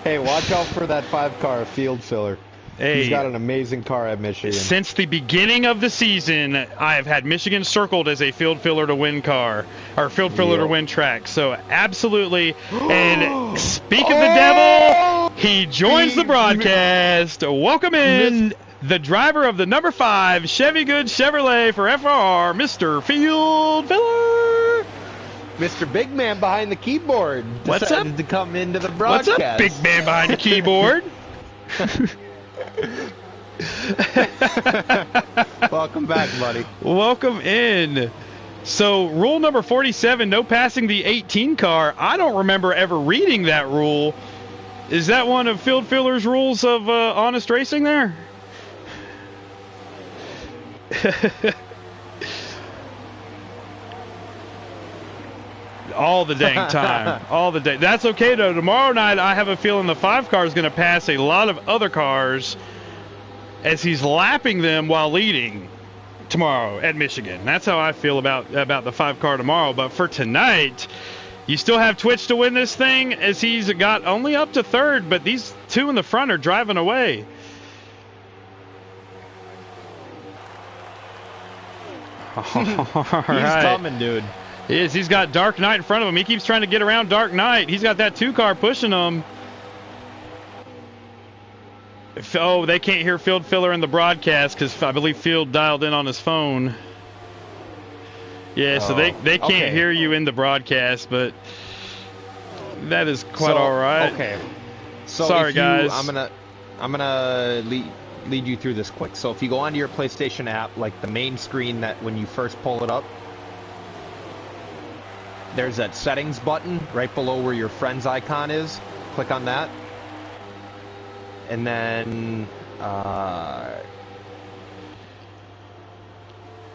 Speaker 3: Hey, watch out for that 5-car field filler.
Speaker 2: Hey,
Speaker 3: he's got an amazing car at Michigan.
Speaker 2: Since the beginning of the season, I have had Michigan circled as a field filler to win car, or field filler to win track. So absolutely. And speak of the devil, he joins the broadcast. Welcome in the driver of the number 5 Chevy Good Chevrolet for FRR, Mr. Field Filler.
Speaker 3: Mr. Big Man behind the keyboard
Speaker 2: What's up?
Speaker 3: To come into the broadcast.
Speaker 2: What's up, big man behind the keyboard?
Speaker 3: Welcome back, buddy.
Speaker 2: Welcome in. So, rule number 47, no passing the 18 car. I don't remember ever reading that rule. Is that one of Field Filler's rules of honest racing there? All the dang time. All the day. That's okay, though. Tomorrow night, I have a feeling the 5 car is going to pass a lot of other cars as he's lapping them while leading tomorrow at Michigan. That's how I feel about the 5 car tomorrow. But for tonight, you still have Twitch to win this thing, as he's got only up to 3rd, but these 2 in the front are driving away.
Speaker 3: He's coming, dude.
Speaker 2: He is. He's got Dark Knight in front of him. He keeps trying to get around Dark Knight. He's got that 2 car pushing him. Oh, they can't hear Field Filler in the broadcast because I believe Field dialed in on his phone. Yeah, so they can't hear you in the broadcast, but that is quite all right.
Speaker 3: Okay. So
Speaker 2: sorry, guys.
Speaker 3: I'm gonna lead you through this quick. So if you go onto your PlayStation app, like the main screen that when you first pull it up, there's that settings button right below where your friends icon is. Click on that. And then,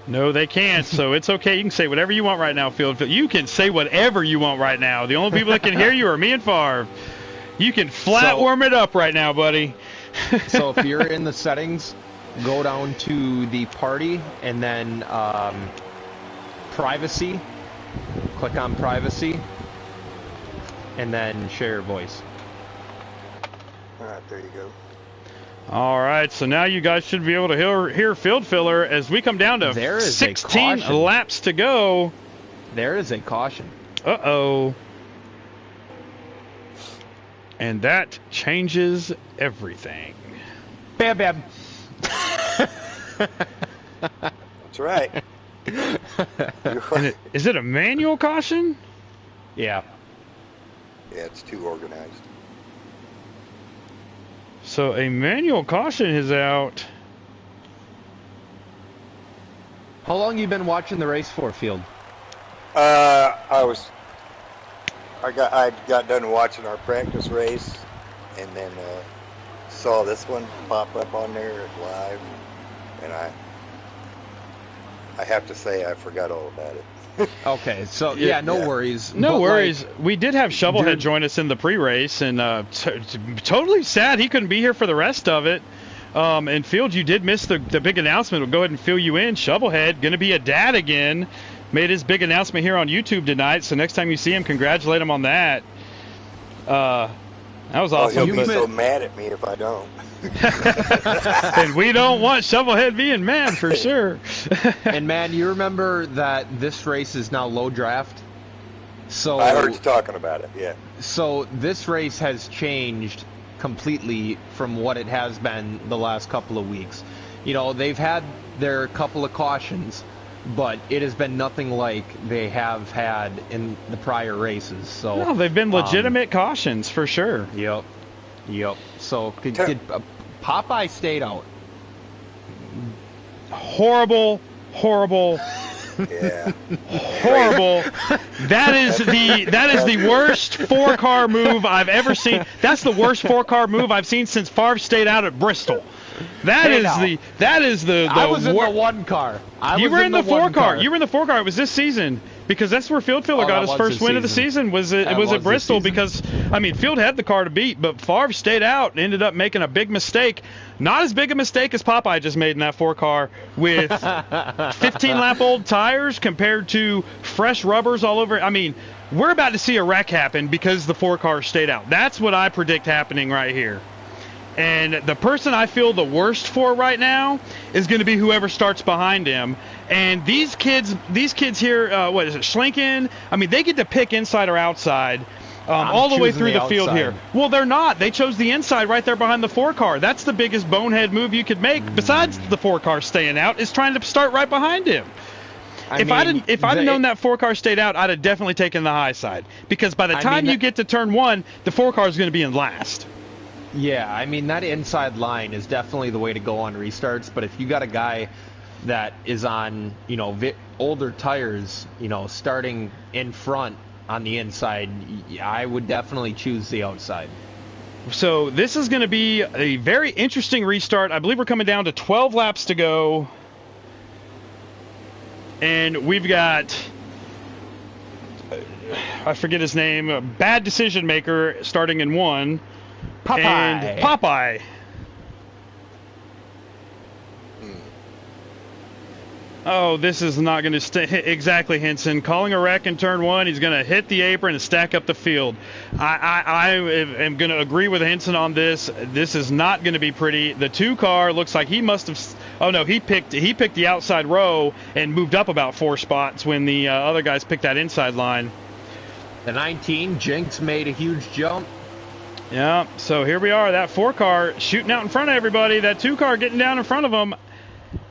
Speaker 2: no, they can't, so it's okay. You can say whatever you want right now, Field. You can say whatever you want right now. The only people that can hear you are me and Favre. You can warm it up right now, buddy.
Speaker 3: So if you're in the settings, go down to the party and then privacy. Click on privacy and then share your voice.
Speaker 4: All right, there you go.
Speaker 2: All right, so now you guys should be able to hear Field Filler as we come down to 16 laps to go.
Speaker 3: There is a caution.
Speaker 2: Uh-oh. And that changes everything.
Speaker 3: Bam, bam.
Speaker 4: That's right.
Speaker 2: And is it a manual caution?
Speaker 3: Yeah.
Speaker 4: Yeah, it's too organized.
Speaker 2: So a manual caution is out.
Speaker 3: How long you been watching the race for, Field?
Speaker 4: I got done watching our practice race, and then saw this one pop up on there live, and I have to say I forgot all about it.
Speaker 3: Okay, so yeah, no worries.
Speaker 2: No
Speaker 3: But,
Speaker 2: worries.
Speaker 3: like,
Speaker 2: We did have Shovelhead
Speaker 3: dude-
Speaker 2: join us in the pre-race, and totally sad he couldn't be here for the rest of it. And Field, you did miss the big announcement. We'll go ahead and fill you in. Shovelhead, going to be a dad again. Made his big announcement here on YouTube tonight, so next time you see him, congratulate him on that. That was awesome.
Speaker 4: He'll be so mad at me if I don't.
Speaker 2: And we don't want Shovelhead being mad for sure.
Speaker 3: And man, you remember that this race is now low draft? So
Speaker 4: I heard you talking about it, yeah.
Speaker 3: So this race has changed completely from what it has been the last couple of weeks. You know, they've had their couple of cautions, but it has been nothing like they have had in the prior races. So
Speaker 2: no, they've been legitimate cautions for sure.
Speaker 3: Yep. So did Popeye stayed out?
Speaker 2: Horrible.
Speaker 4: Yeah.
Speaker 2: Horrible. That is the worst 4-car move I've ever seen. That's the worst 4-car move I've seen since Favre stayed out at Bristol. That is the
Speaker 3: I was in the 1 car.
Speaker 2: You were in the 4-car. You were in the 4-car. It was this season because that's where Field Filler got his first win of the season. Was at Bristol because Field had the car to beat, but Favre stayed out and ended up making a big mistake. Not as big a mistake as Popeye just made in that 4-car with 15-lap-old tires compared to fresh rubbers all over. We're about to see a wreck happen because the 4-car stayed out. That's what I predict happening right here. And the person I feel the worst for right now is going to be whoever starts behind him. And these kids here, what is it, Schlinken? They get to pick inside or outside all the way through the field here. Well, they're not. They chose the inside right there behind the 4-car. That's the biggest bonehead move you could make, besides the 4-car staying out, is trying to start right behind him. If I'd have known that 4-car stayed out, I'd have definitely taken the high side. Because by the time you get to turn 1, the 4-car is going to be in last.
Speaker 3: Yeah, that inside line is definitely the way to go on restarts. But if you got a guy that is on, older tires, starting in front on the inside, I would definitely choose the outside.
Speaker 2: So this is going to be a very interesting restart. I believe we're coming down to 12 laps to go. And we've got, I forget his name, a bad decision maker starting in 1. Popeye. Oh, this is not going to stay. Exactly, Henson. Calling a wreck in turn 1. He's going to hit the apron and stack up the field. I am going to agree with Henson on this. This is not going to be pretty. The 2-car looks like he must have. Oh no, he picked the outside row and moved up about 4 spots when the other guys picked that inside line.
Speaker 3: The 19, Jinx made a huge jump.
Speaker 2: Yeah, so here we are. That 4-car shooting out in front of everybody. That 2-car getting down in front of them.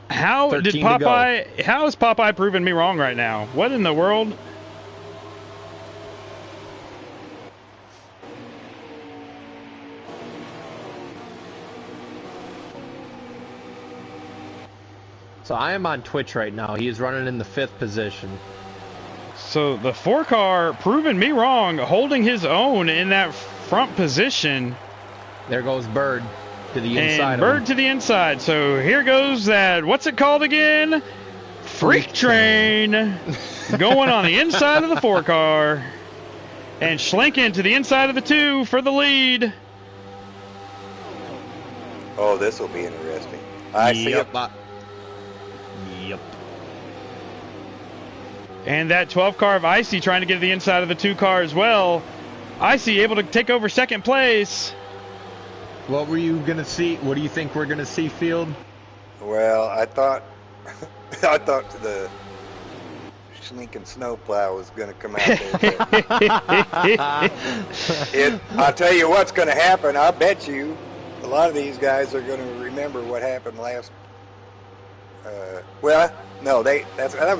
Speaker 2: How is Popeye proving me wrong right now? What in the world?
Speaker 3: So I am on Twitch right now. He is running in the 5th position.
Speaker 2: So the 4-car proving me wrong, holding his own in that front position.
Speaker 3: There goes Bird to the inside.
Speaker 2: And Bird to the inside. So here goes that, what's it called again? Freak Train. Going on the inside of the 4-car. And Schlinken to the inside of the 2 for the lead.
Speaker 4: Oh, this will be interesting. I see it.
Speaker 3: Yep.
Speaker 2: And that 12-car of Icy trying to get to the inside of the 2-car as well. Icy able to take over second place.
Speaker 3: What were you going to see? What do you think we're going to see, Field?
Speaker 4: Well, I thought the Schlinken snowplow was going to come out there. I'll tell you what's going to happen. I bet you a lot of these guys are going to remember what happened last. That was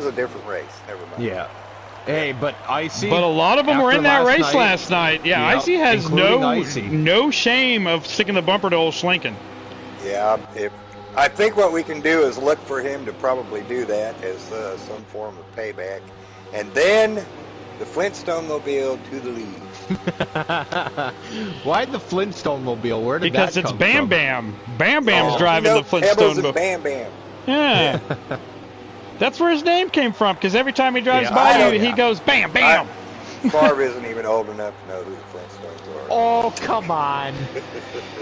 Speaker 4: a different race. Never mind.
Speaker 3: Yeah. Hey, but Icy.
Speaker 2: But a lot of them were in that race last night. Yeah,
Speaker 3: yep,
Speaker 2: Icy has no shame of sticking the bumper to old Schlinken.
Speaker 4: Yeah, I think what we can do is look for him to probably do that as some form of payback, and then the Flintstone-mobile to the lead.
Speaker 3: Why the Flintstone-mobile? Where did
Speaker 2: because
Speaker 3: that
Speaker 2: it's
Speaker 3: come
Speaker 2: Bam
Speaker 3: from?
Speaker 2: Bam. Bam Bam's driving the Flintstone.
Speaker 4: Pebbles and Bam Bam.
Speaker 2: Yeah. That's where his name came from, because every time he drives
Speaker 3: Yeah,
Speaker 2: by you,
Speaker 4: yeah.
Speaker 2: he goes, bam, bam.
Speaker 4: Barb isn't even old enough to know who the Flintstones are.
Speaker 3: Oh, come on.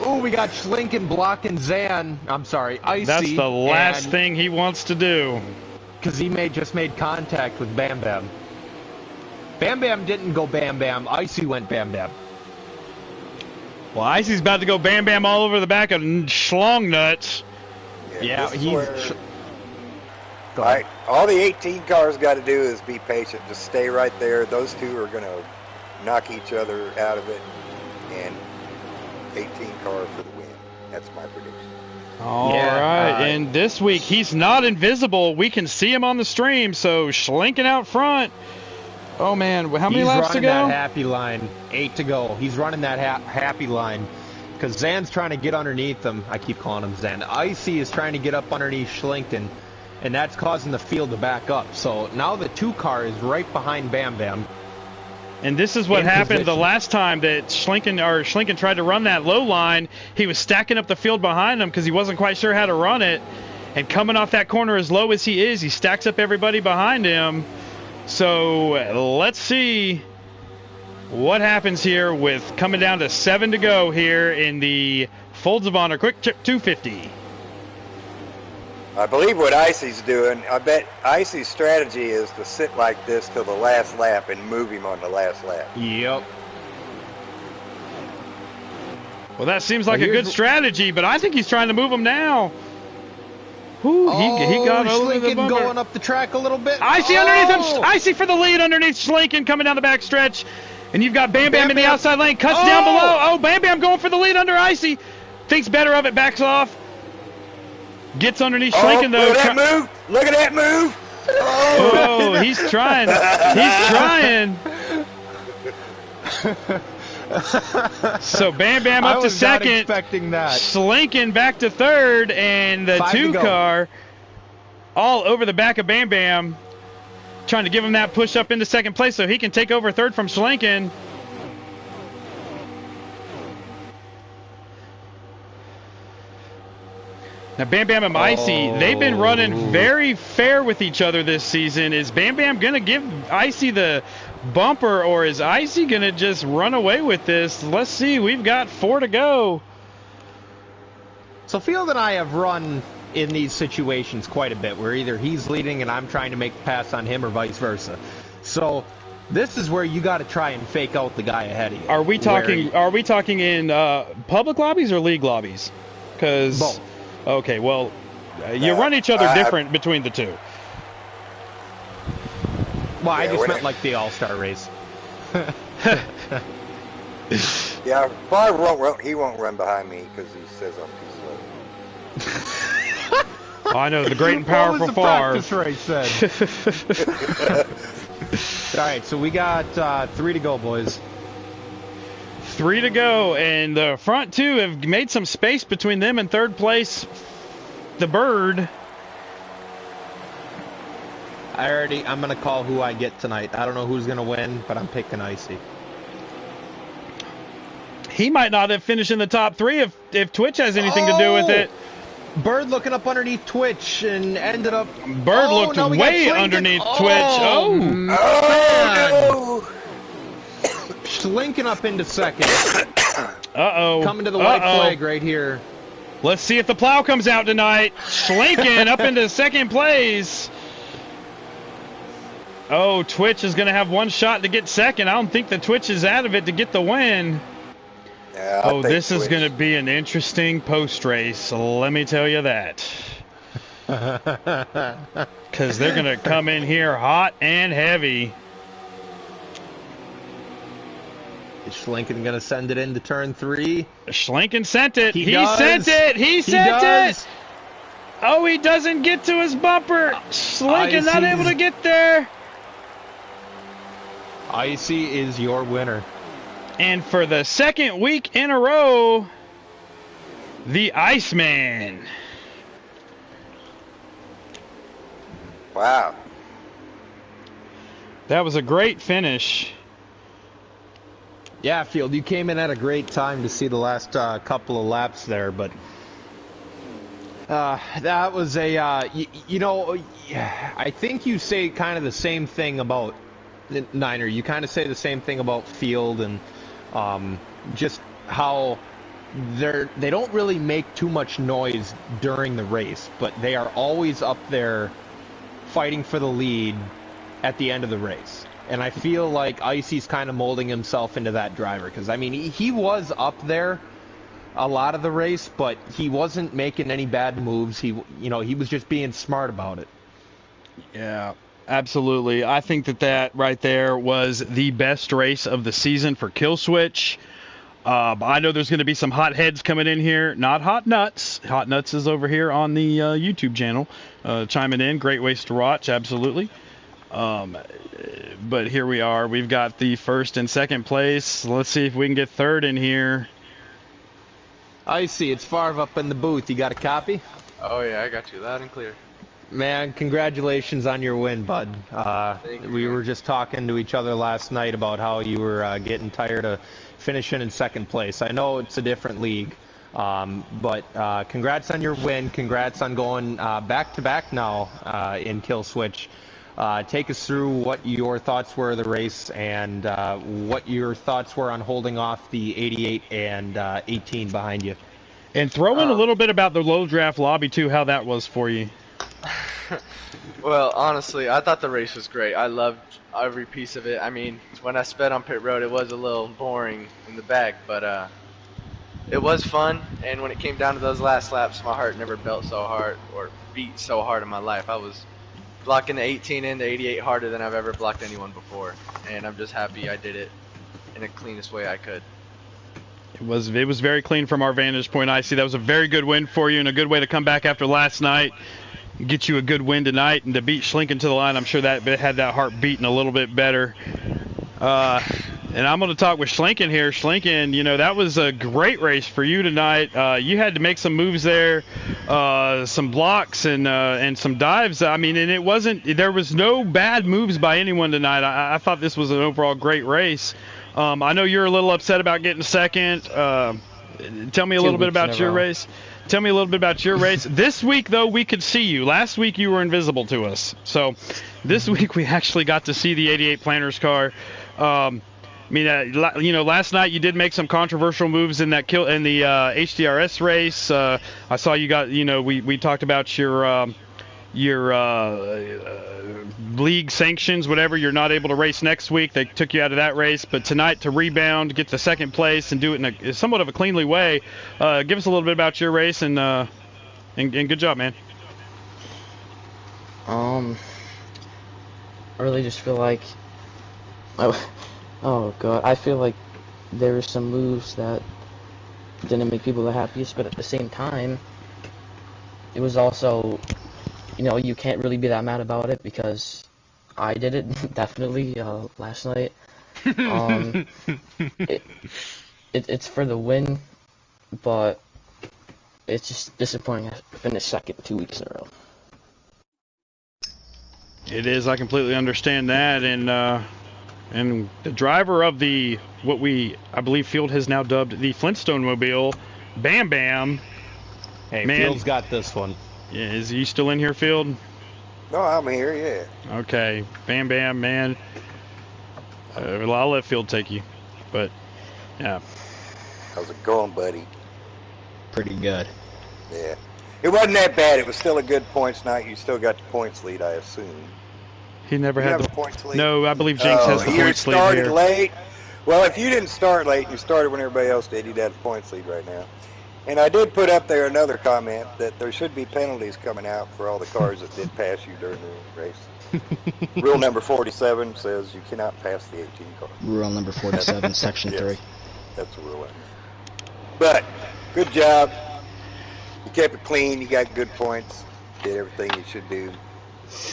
Speaker 3: Ooh, we got Schlinken blocking Zan. I'm sorry, Icy.
Speaker 2: That's the last thing he wants to do.
Speaker 3: Because he just made contact with Bam Bam. Bam Bam didn't go Bam Bam. Icy went Bam Bam.
Speaker 2: Well, Icy's about to go bam, bam all over the back of Schlong Nuts.
Speaker 3: Yeah,
Speaker 4: this is
Speaker 3: he's...
Speaker 4: where-
Speaker 3: Go ahead.
Speaker 4: all the 18 cars got to do is be patient. Just stay right there. Those two are going to knock each other out of it. And 18 car for the win. That's my prediction.
Speaker 2: All
Speaker 3: Yeah,
Speaker 2: right, and this week he's not invisible. We can see him on the stream, so Schlinken out front. Oh, man, how many laps to go?
Speaker 3: He's running that happy line. 8 to go. He's running that happy line. Because Zan's trying to get underneath him. I keep calling him Zan. Icy is trying to get up underneath Schlinken. And that's causing the field to back up. So now the 2 car is right behind Bam Bam.
Speaker 2: And this is what
Speaker 3: In
Speaker 2: happened the
Speaker 3: position.
Speaker 2: last time that Schlinken tried to run that low line. He was stacking up the field behind him because he wasn't quite sure how to run it. And coming off that corner as low as he is, he stacks up everybody behind him. So let's see what happens here with coming down to 7 to go here in the Folds of Honor Quick Trip 250.
Speaker 4: I believe what Icy's doing, I bet Icy's strategy is to sit like this till the last lap and move him on the last lap.
Speaker 3: Yep.
Speaker 2: Well, that seems like a
Speaker 3: Well,
Speaker 2: good
Speaker 3: here's-
Speaker 2: strategy, but I think he's trying to move him now. Whew, he got over the
Speaker 3: Schlinken
Speaker 2: bumper.
Speaker 3: going up the track a little bit.
Speaker 2: Icy underneath him. Icy for the lead underneath Schlinken coming down the back stretch. And you've got Bam Bam in the
Speaker 3: Bam.
Speaker 2: outside lane. Cuts down below. Oh, Bam Bam going for the lead under Icy. Thinks better of it. Backs off. Gets underneath Schlinken, though.
Speaker 4: Look at that move! Look at that move!
Speaker 2: Oh, he's trying. He's trying. So Bam Bam
Speaker 3: I
Speaker 2: up to
Speaker 3: was not
Speaker 2: second.
Speaker 3: expecting that.
Speaker 2: Schlinken back to third. And the
Speaker 3: 5 to
Speaker 2: 2
Speaker 3: go.
Speaker 2: car all over the back of Bam Bam. Trying to give him that push up into second place so he can take over third from Schlinken. Now, Bam Bam and Icy, they've been running very fair with each other this season. Is Bam Bam going to give Icy the bumper, or is Icy going to just run away with this? Let's see. We've got 4 to go.
Speaker 3: So Field and I have run in these situations quite a bit, where either he's leading and I'm trying to make a pass on him or vice versa. So this is where you got to try and fake out the guy ahead of you.
Speaker 2: Are we talking in public lobbies or league lobbies? Because
Speaker 3: Both.
Speaker 2: Okay, well, you run each other different between the two.
Speaker 3: Well, I
Speaker 4: Yeah,
Speaker 3: just
Speaker 4: when
Speaker 3: meant
Speaker 4: it-
Speaker 3: like the All-Star race.
Speaker 4: Yeah, Barb won't run behind me because he says I'm too slow.
Speaker 2: Oh, I know, the great and
Speaker 3: What
Speaker 2: powerful
Speaker 3: was the practice race then? All right, so we got 3 to go, boys.
Speaker 2: 3 to go, and the front 2 have made some space between them and third place, the Bird.
Speaker 3: I'm going to call who I get tonight. I don't know who's going to win, but I'm picking Icy.
Speaker 2: He might not have finished in the top 3 if Twitch has anything to do with it.
Speaker 3: Bird looking up underneath Twitch and ended up...
Speaker 2: Bird looked
Speaker 3: now we got
Speaker 2: way
Speaker 3: Schlinken.
Speaker 2: underneath Twitch. Oh!
Speaker 3: Man.
Speaker 4: Oh,
Speaker 3: Schlinken up into second.
Speaker 2: Uh-oh.
Speaker 3: Coming to the white flag right here.
Speaker 2: Let's see if the plow comes out tonight. Schlinken up into second place. Oh, Twitch is going to have one shot to get second. I don't think the Twitch is out of it to get the win.
Speaker 4: Yeah,
Speaker 2: Oh, this is going to be an interesting post race. Let me tell you that. Because they're going to come in here hot and heavy.
Speaker 3: Is Schlinken going to send it into turn 3?
Speaker 2: Schlinken sent it. He
Speaker 3: does.
Speaker 2: sent it. He sent
Speaker 3: does.
Speaker 2: it. Oh, he doesn't get to his bumper. Schlinken not able to get there.
Speaker 3: Icy is your winner.
Speaker 2: And for the second week in a row, the Iceman.
Speaker 4: Wow.
Speaker 2: That was a great finish.
Speaker 3: Yeah, Field, you came in at a great time to see the last couple of laps there, but That was a, you know, I think you say kind of the same thing about Niner. You kind of say the same thing about Field and just how they don't really make too much noise during the race, but they are always up there fighting for the lead at the end of the race. And I feel like Icy's kind of molding himself into that driver, because I mean he was up there a lot of the race, but he wasn't making any bad moves. He was just being smart about it.
Speaker 2: Yeah, absolutely. I think that right there was the best race of the season for Killswitch. I know there's going to be some hot heads coming in here. Not Hot Nuts. Hot Nuts is over here on the YouTube channel, chiming in. Great race to watch, absolutely. But here we are. We've got the first and second place. Let's see if we can get third in here.
Speaker 3: Icy, it's Favre up in the booth. You got a copy?
Speaker 5: Oh yeah, I got you loud and clear.
Speaker 3: Man, congratulations on your win, bud. We were just talking to each other last night about how you were getting tired of finishing in second place. I know it's a different league, but congrats on your win. Congrats on going back-to-back now in Killswitch. Take us through what your thoughts were of the race and what your thoughts were on holding off the 88 and 18 behind you.
Speaker 2: And throw in a little bit about the low draft lobby, too, how that was for you.
Speaker 5: Well, honestly, I thought the race was great. I loved every piece of it. I mean, when I sped on pit road, it was a little boring in the back, but it was fun. And when it came down to those last laps, my heart never beat so hard or beat so hard in my life. I was blocking the 18 and the 88 harder than I've ever blocked anyone before, and I'm just happy I did it in the cleanest way I could.
Speaker 2: It was very clean from our vantage point. I see that was a very good win for you and a good way to come back after last night. Get you a good win tonight, and to beat Schlinken to the line, I'm sure that had that heart beating a little bit better. And I'm going to talk with Schlinken here. Schlinken, you know, that was a great race for you tonight. You had to make some moves there, some blocks and some dives. I mean, and there was no bad moves by anyone tonight. I thought this was an overall great race. I know you're a little upset about getting second. Tell me a little bit about your race. Tell me a little bit about your race. This week, though, we could see you. Last week, you were invisible to us. So this week, we actually got to see the 88 Planners car. I mean, you know, last night you did make some controversial moves in the HDRS race. I saw you got, you know, we talked about your league sanctions, whatever. You're not able to race next week. They took you out of that race. But tonight, to rebound, get to second place, and do it in a somewhat of a cleanly way. Give us a little bit about your race, and good job, man.
Speaker 6: I really just feel like, oh god, I feel like there were some moves that didn't make people the happiest, but at the same time, it was also, you know, you can't really be that mad about it because I did it definitely last night. It's for the win, but it's just disappointing. I finished second 2 weeks in a row.
Speaker 2: It is. I completely understand that, and the driver of I believe Field has now dubbed the Flintstone Mobile, Bam Bam.
Speaker 3: Hey,
Speaker 2: man,
Speaker 3: Field's got this one.
Speaker 2: Yeah, is he still in here, Field?
Speaker 4: No, I'm here, yeah.
Speaker 2: Okay, Bam Bam, man. Well, I'll let Field take you, but yeah.
Speaker 4: How's it going, buddy?
Speaker 3: Pretty good.
Speaker 4: Yeah. It wasn't that bad. It was still a good points night. You still got the points lead, I assume.
Speaker 2: He never had
Speaker 4: the points lead.
Speaker 2: No, I believe Jinx has the points lead here.
Speaker 4: You started late. Well, if you didn't start late and you started when everybody else did, you'd have the points lead right now. And I did put up there another comment that there should be penalties coming out for all the cars that did pass you during the race. Rule number 47 says you cannot pass the 18 car.
Speaker 6: Rule number 47, section 3.
Speaker 4: That's the rule. But good job. You kept it clean. You got good points. Did everything you should do.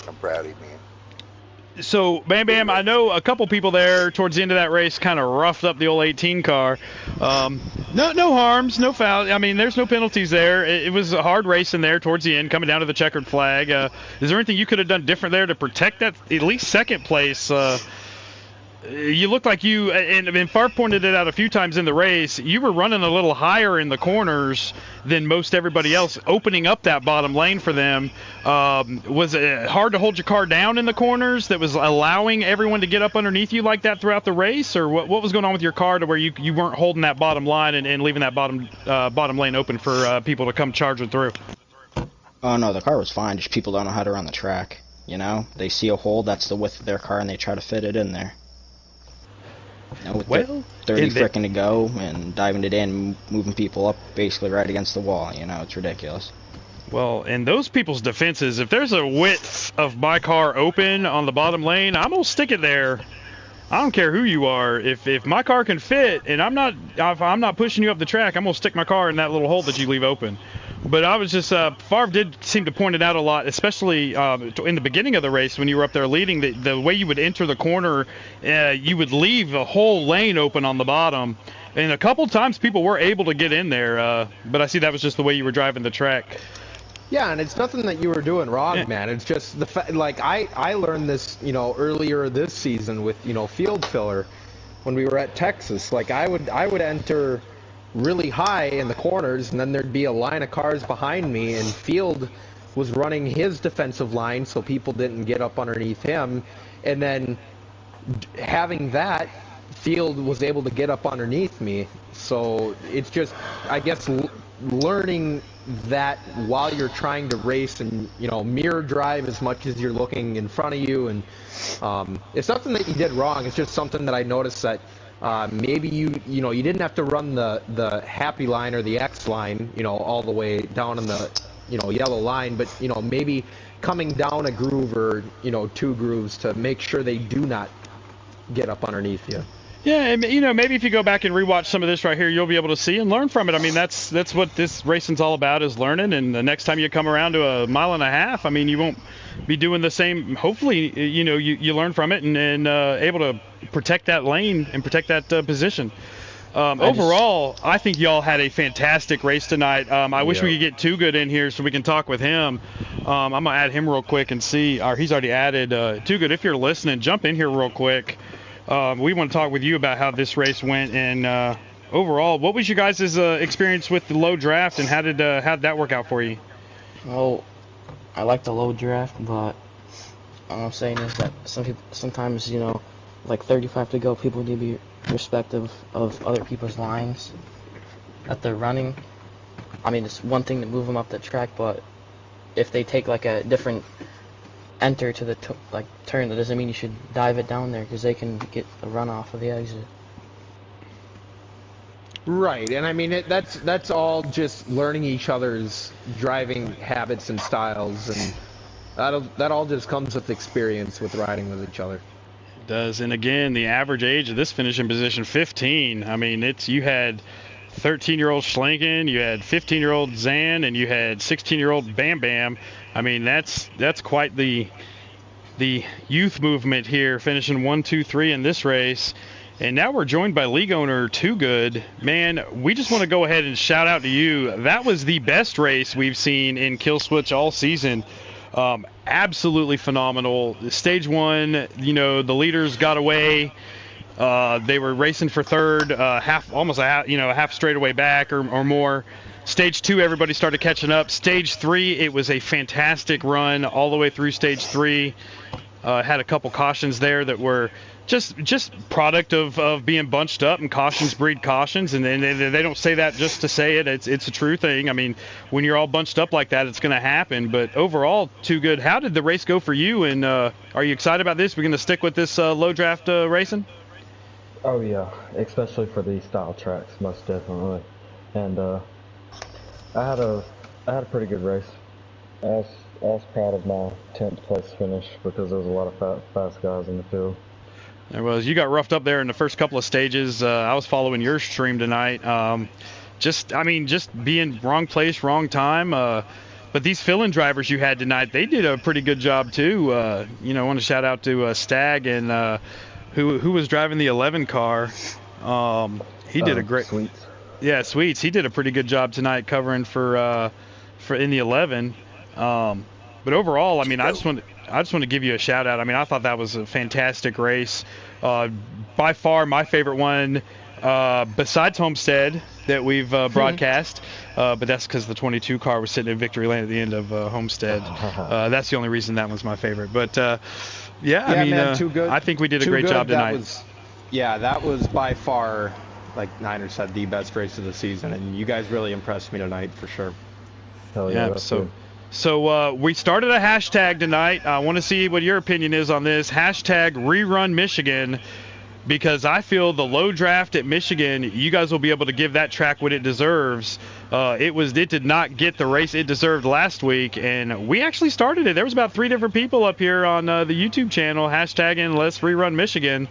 Speaker 4: I'm proud of you, man.
Speaker 2: So, Bam Bam, I know a couple people there towards the end of that race kind of roughed up the old 18 car. No harms, no foul. I mean, there's no penalties there. It was a hard race in there towards the end, coming down to the checkered flag. Is there anything you could have done different there to protect that at least second place? you looked like you, and Farr pointed it out a few times in the race, you were running a little higher in the corners than most everybody else, opening up that bottom lane for them. Was it hard to hold your car down in the corners that was allowing everyone to get up underneath you like that throughout the race? Or what was going on with your car to where you weren't holding that bottom line and leaving that bottom lane open for people to come charging through?
Speaker 7: Oh no, the car was fine, just people don't know how to run the track, you know? They see a hole, that's the width of their car, and they try to fit it in there. You know, with
Speaker 2: Well,
Speaker 7: 30 frickin' to go, and diving it in, moving people up basically right against the wall, you know, it's ridiculous.
Speaker 2: Well, in those people's defenses, if there's a width of my car open on the bottom lane, I'm going to stick it there. I don't care who you are. If my car can fit, and I'm not pushing you up the track, I'm going to stick my car in that little hole that you leave open. But I was just, Favre did seem to point it out a lot, especially in the beginning of the race when you were up there leading, the way you would enter the corner, you would leave a whole lane open on the bottom. And a couple times people were able to get in there, but I see that was just the way you were driving the track.
Speaker 3: Yeah, and it's nothing that you were doing wrong, man. It's just the fact, like, I learned this, you know, earlier this season with, you know, field filler when we were at Texas. Like, I would enter really high in the corners, and then there'd be a line of cars behind me, and Field was running his defensive line so people didn't get up underneath him, and then having that, Field was able to get up underneath me. So it's just, I guess, learning that while you're trying to race and, you know, mirror drive as much as you're looking in front of you, and it's nothing that you did wrong. It's just something that I noticed that maybe you know, you didn't have to run the happy line or the X line, you know, all the way down in the, you know, yellow line, but, you know, maybe coming down a groove or, you know, two grooves to make sure they do not get up underneath you.
Speaker 2: Yeah, and, you know, maybe if you go back and rewatch some of this right here, you'll be able to see and learn from it. I mean, that's what this racing's all about, is learning. And the next time you come around to a mile and a half, I mean, you won't be doing the same. Hopefully, you know, you learn from it and able to protect that lane and protect that position. Overall, I think y'all had a fantastic race tonight. I wish we could get Too Good in here so we can talk with him. I'm going to add him real quick and see. He's already added. Too Good, if you're listening, jump in here real quick. We want to talk with you about how this race went, and overall, what was your guys' experience with the low draft, and how did that work out for you?
Speaker 6: Well, I like the low draft, but all I'm saying is that sometimes, you know, like 35 to go, people need to be respectful of other people's lines that they're running. I mean, it's one thing to move them up the track, but if they take like a different enter to the turn, that doesn't mean you should dive it down there, because they can get a run off of the exit.
Speaker 3: Right, and I mean that's all just learning each other's driving habits and styles, and that all just comes with experience with riding with each other.
Speaker 2: It does, and again, the average age of this finishing position, 15. I mean, you had 13-year-old Schlenken, you had 15-year-old Zan, and you had 16-year-old Bam Bam. I mean, that's quite the youth movement here, finishing 1, 2, 3 in this race. And now we're joined by league owner Too Good. Man, we just want to go ahead and shout out to you. That was the best race we've seen in Killswitch all season. Absolutely phenomenal. Stage 1, you know, the leaders got away. They were racing for third, almost a half straightaway back or more. Stage 2, everybody started catching up. Stage 3, it was a fantastic run all the way through stage 3. Had a couple cautions there that were just product of being bunched up, and cautions breed cautions, and they don't say that just to say it. It's a true thing. I mean, when you're all bunched up like that, it's going to happen. But overall, Too Good. How did the race go for you? And are you excited about this? We're going to stick with this low draft racing?
Speaker 8: Oh yeah, especially for these style tracks, most definitely. And I had a pretty good race. I was proud of my 10th place finish, because there was a lot of fast guys in the field.
Speaker 2: There was. You got roughed up there in the first couple of stages. I was following your stream tonight. Just being wrong place, wrong time. But these fill-in drivers you had tonight, they did a pretty good job too. I want to shout out to Stag and who was driving the 11 car. He did a great.
Speaker 8: Sweets.
Speaker 2: Yeah, Sweets. He did a pretty good job tonight covering for in the 11. But overall, I mean, I just want I just want to give you a shout out. I mean, I thought that was a fantastic race. By far my favorite one, besides Homestead that we've broadcast. But that's because the 22 car was sitting in victory lane at the end of Homestead. That's the only reason that was my favorite. But yeah, I mean,
Speaker 3: man, too good.
Speaker 2: I think we did a
Speaker 3: Too
Speaker 2: great
Speaker 3: good.
Speaker 2: job tonight.
Speaker 3: That was by far, like Niners said, the best race of the season, and you guys really impressed me tonight for sure.
Speaker 8: Hell yeah,
Speaker 2: So we started a hashtag tonight. I want to see what your opinion is on this. Hashtag Rerun Michigan, because I feel the low draft at Michigan, you guys will be able to give that track what it deserves. It did not get the race it deserved last week, and we actually started it. There was about 3 different people up here on the YouTube channel hashtagging Let's Rerun Michigan.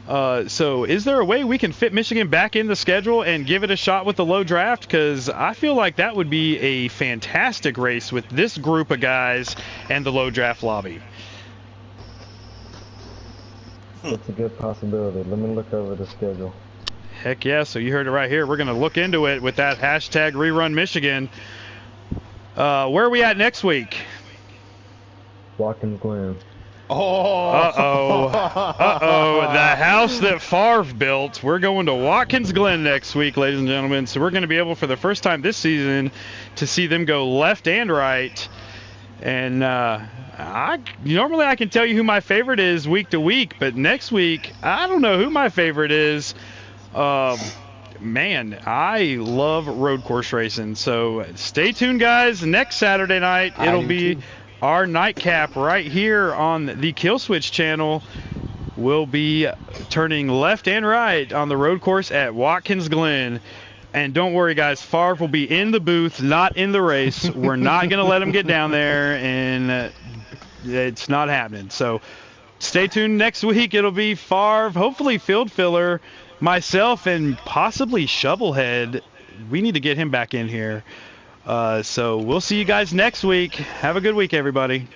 Speaker 2: So is there a way we can fit Michigan back in the schedule and give it a shot with the low draft? Because I feel like that would be a fantastic race with this group of guys and the low draft lobby.
Speaker 8: That's a good possibility. Let me look over the schedule.
Speaker 2: Heck yeah, so you heard it right here. We're going to look into it with that hashtag Rerun Michigan. Where are we at next week?
Speaker 8: Watkins Glen.
Speaker 2: Uh-oh. The house that Favre built. We're going to Watkins Glen next week, ladies and gentlemen. So we're going to be able, for the first time this season, to see them go left and right. And normally I can tell you who my favorite is week to week, but next week, I don't know who my favorite is. Man, I love road course racing. So stay tuned, guys. Next Saturday night, it'll be our nightcap right here on the Killswitch channel. We'll be turning left and right on the road course at Watkins Glen. And don't worry, guys, Favre will be in the booth, not in the race. We're not going to let him get down there, and it's not happening. So stay tuned next week. It'll be Favre, hopefully field filler, myself, and possibly Shovelhead. We need to get him back in here. So we'll see you guys next week. Have a good week, everybody.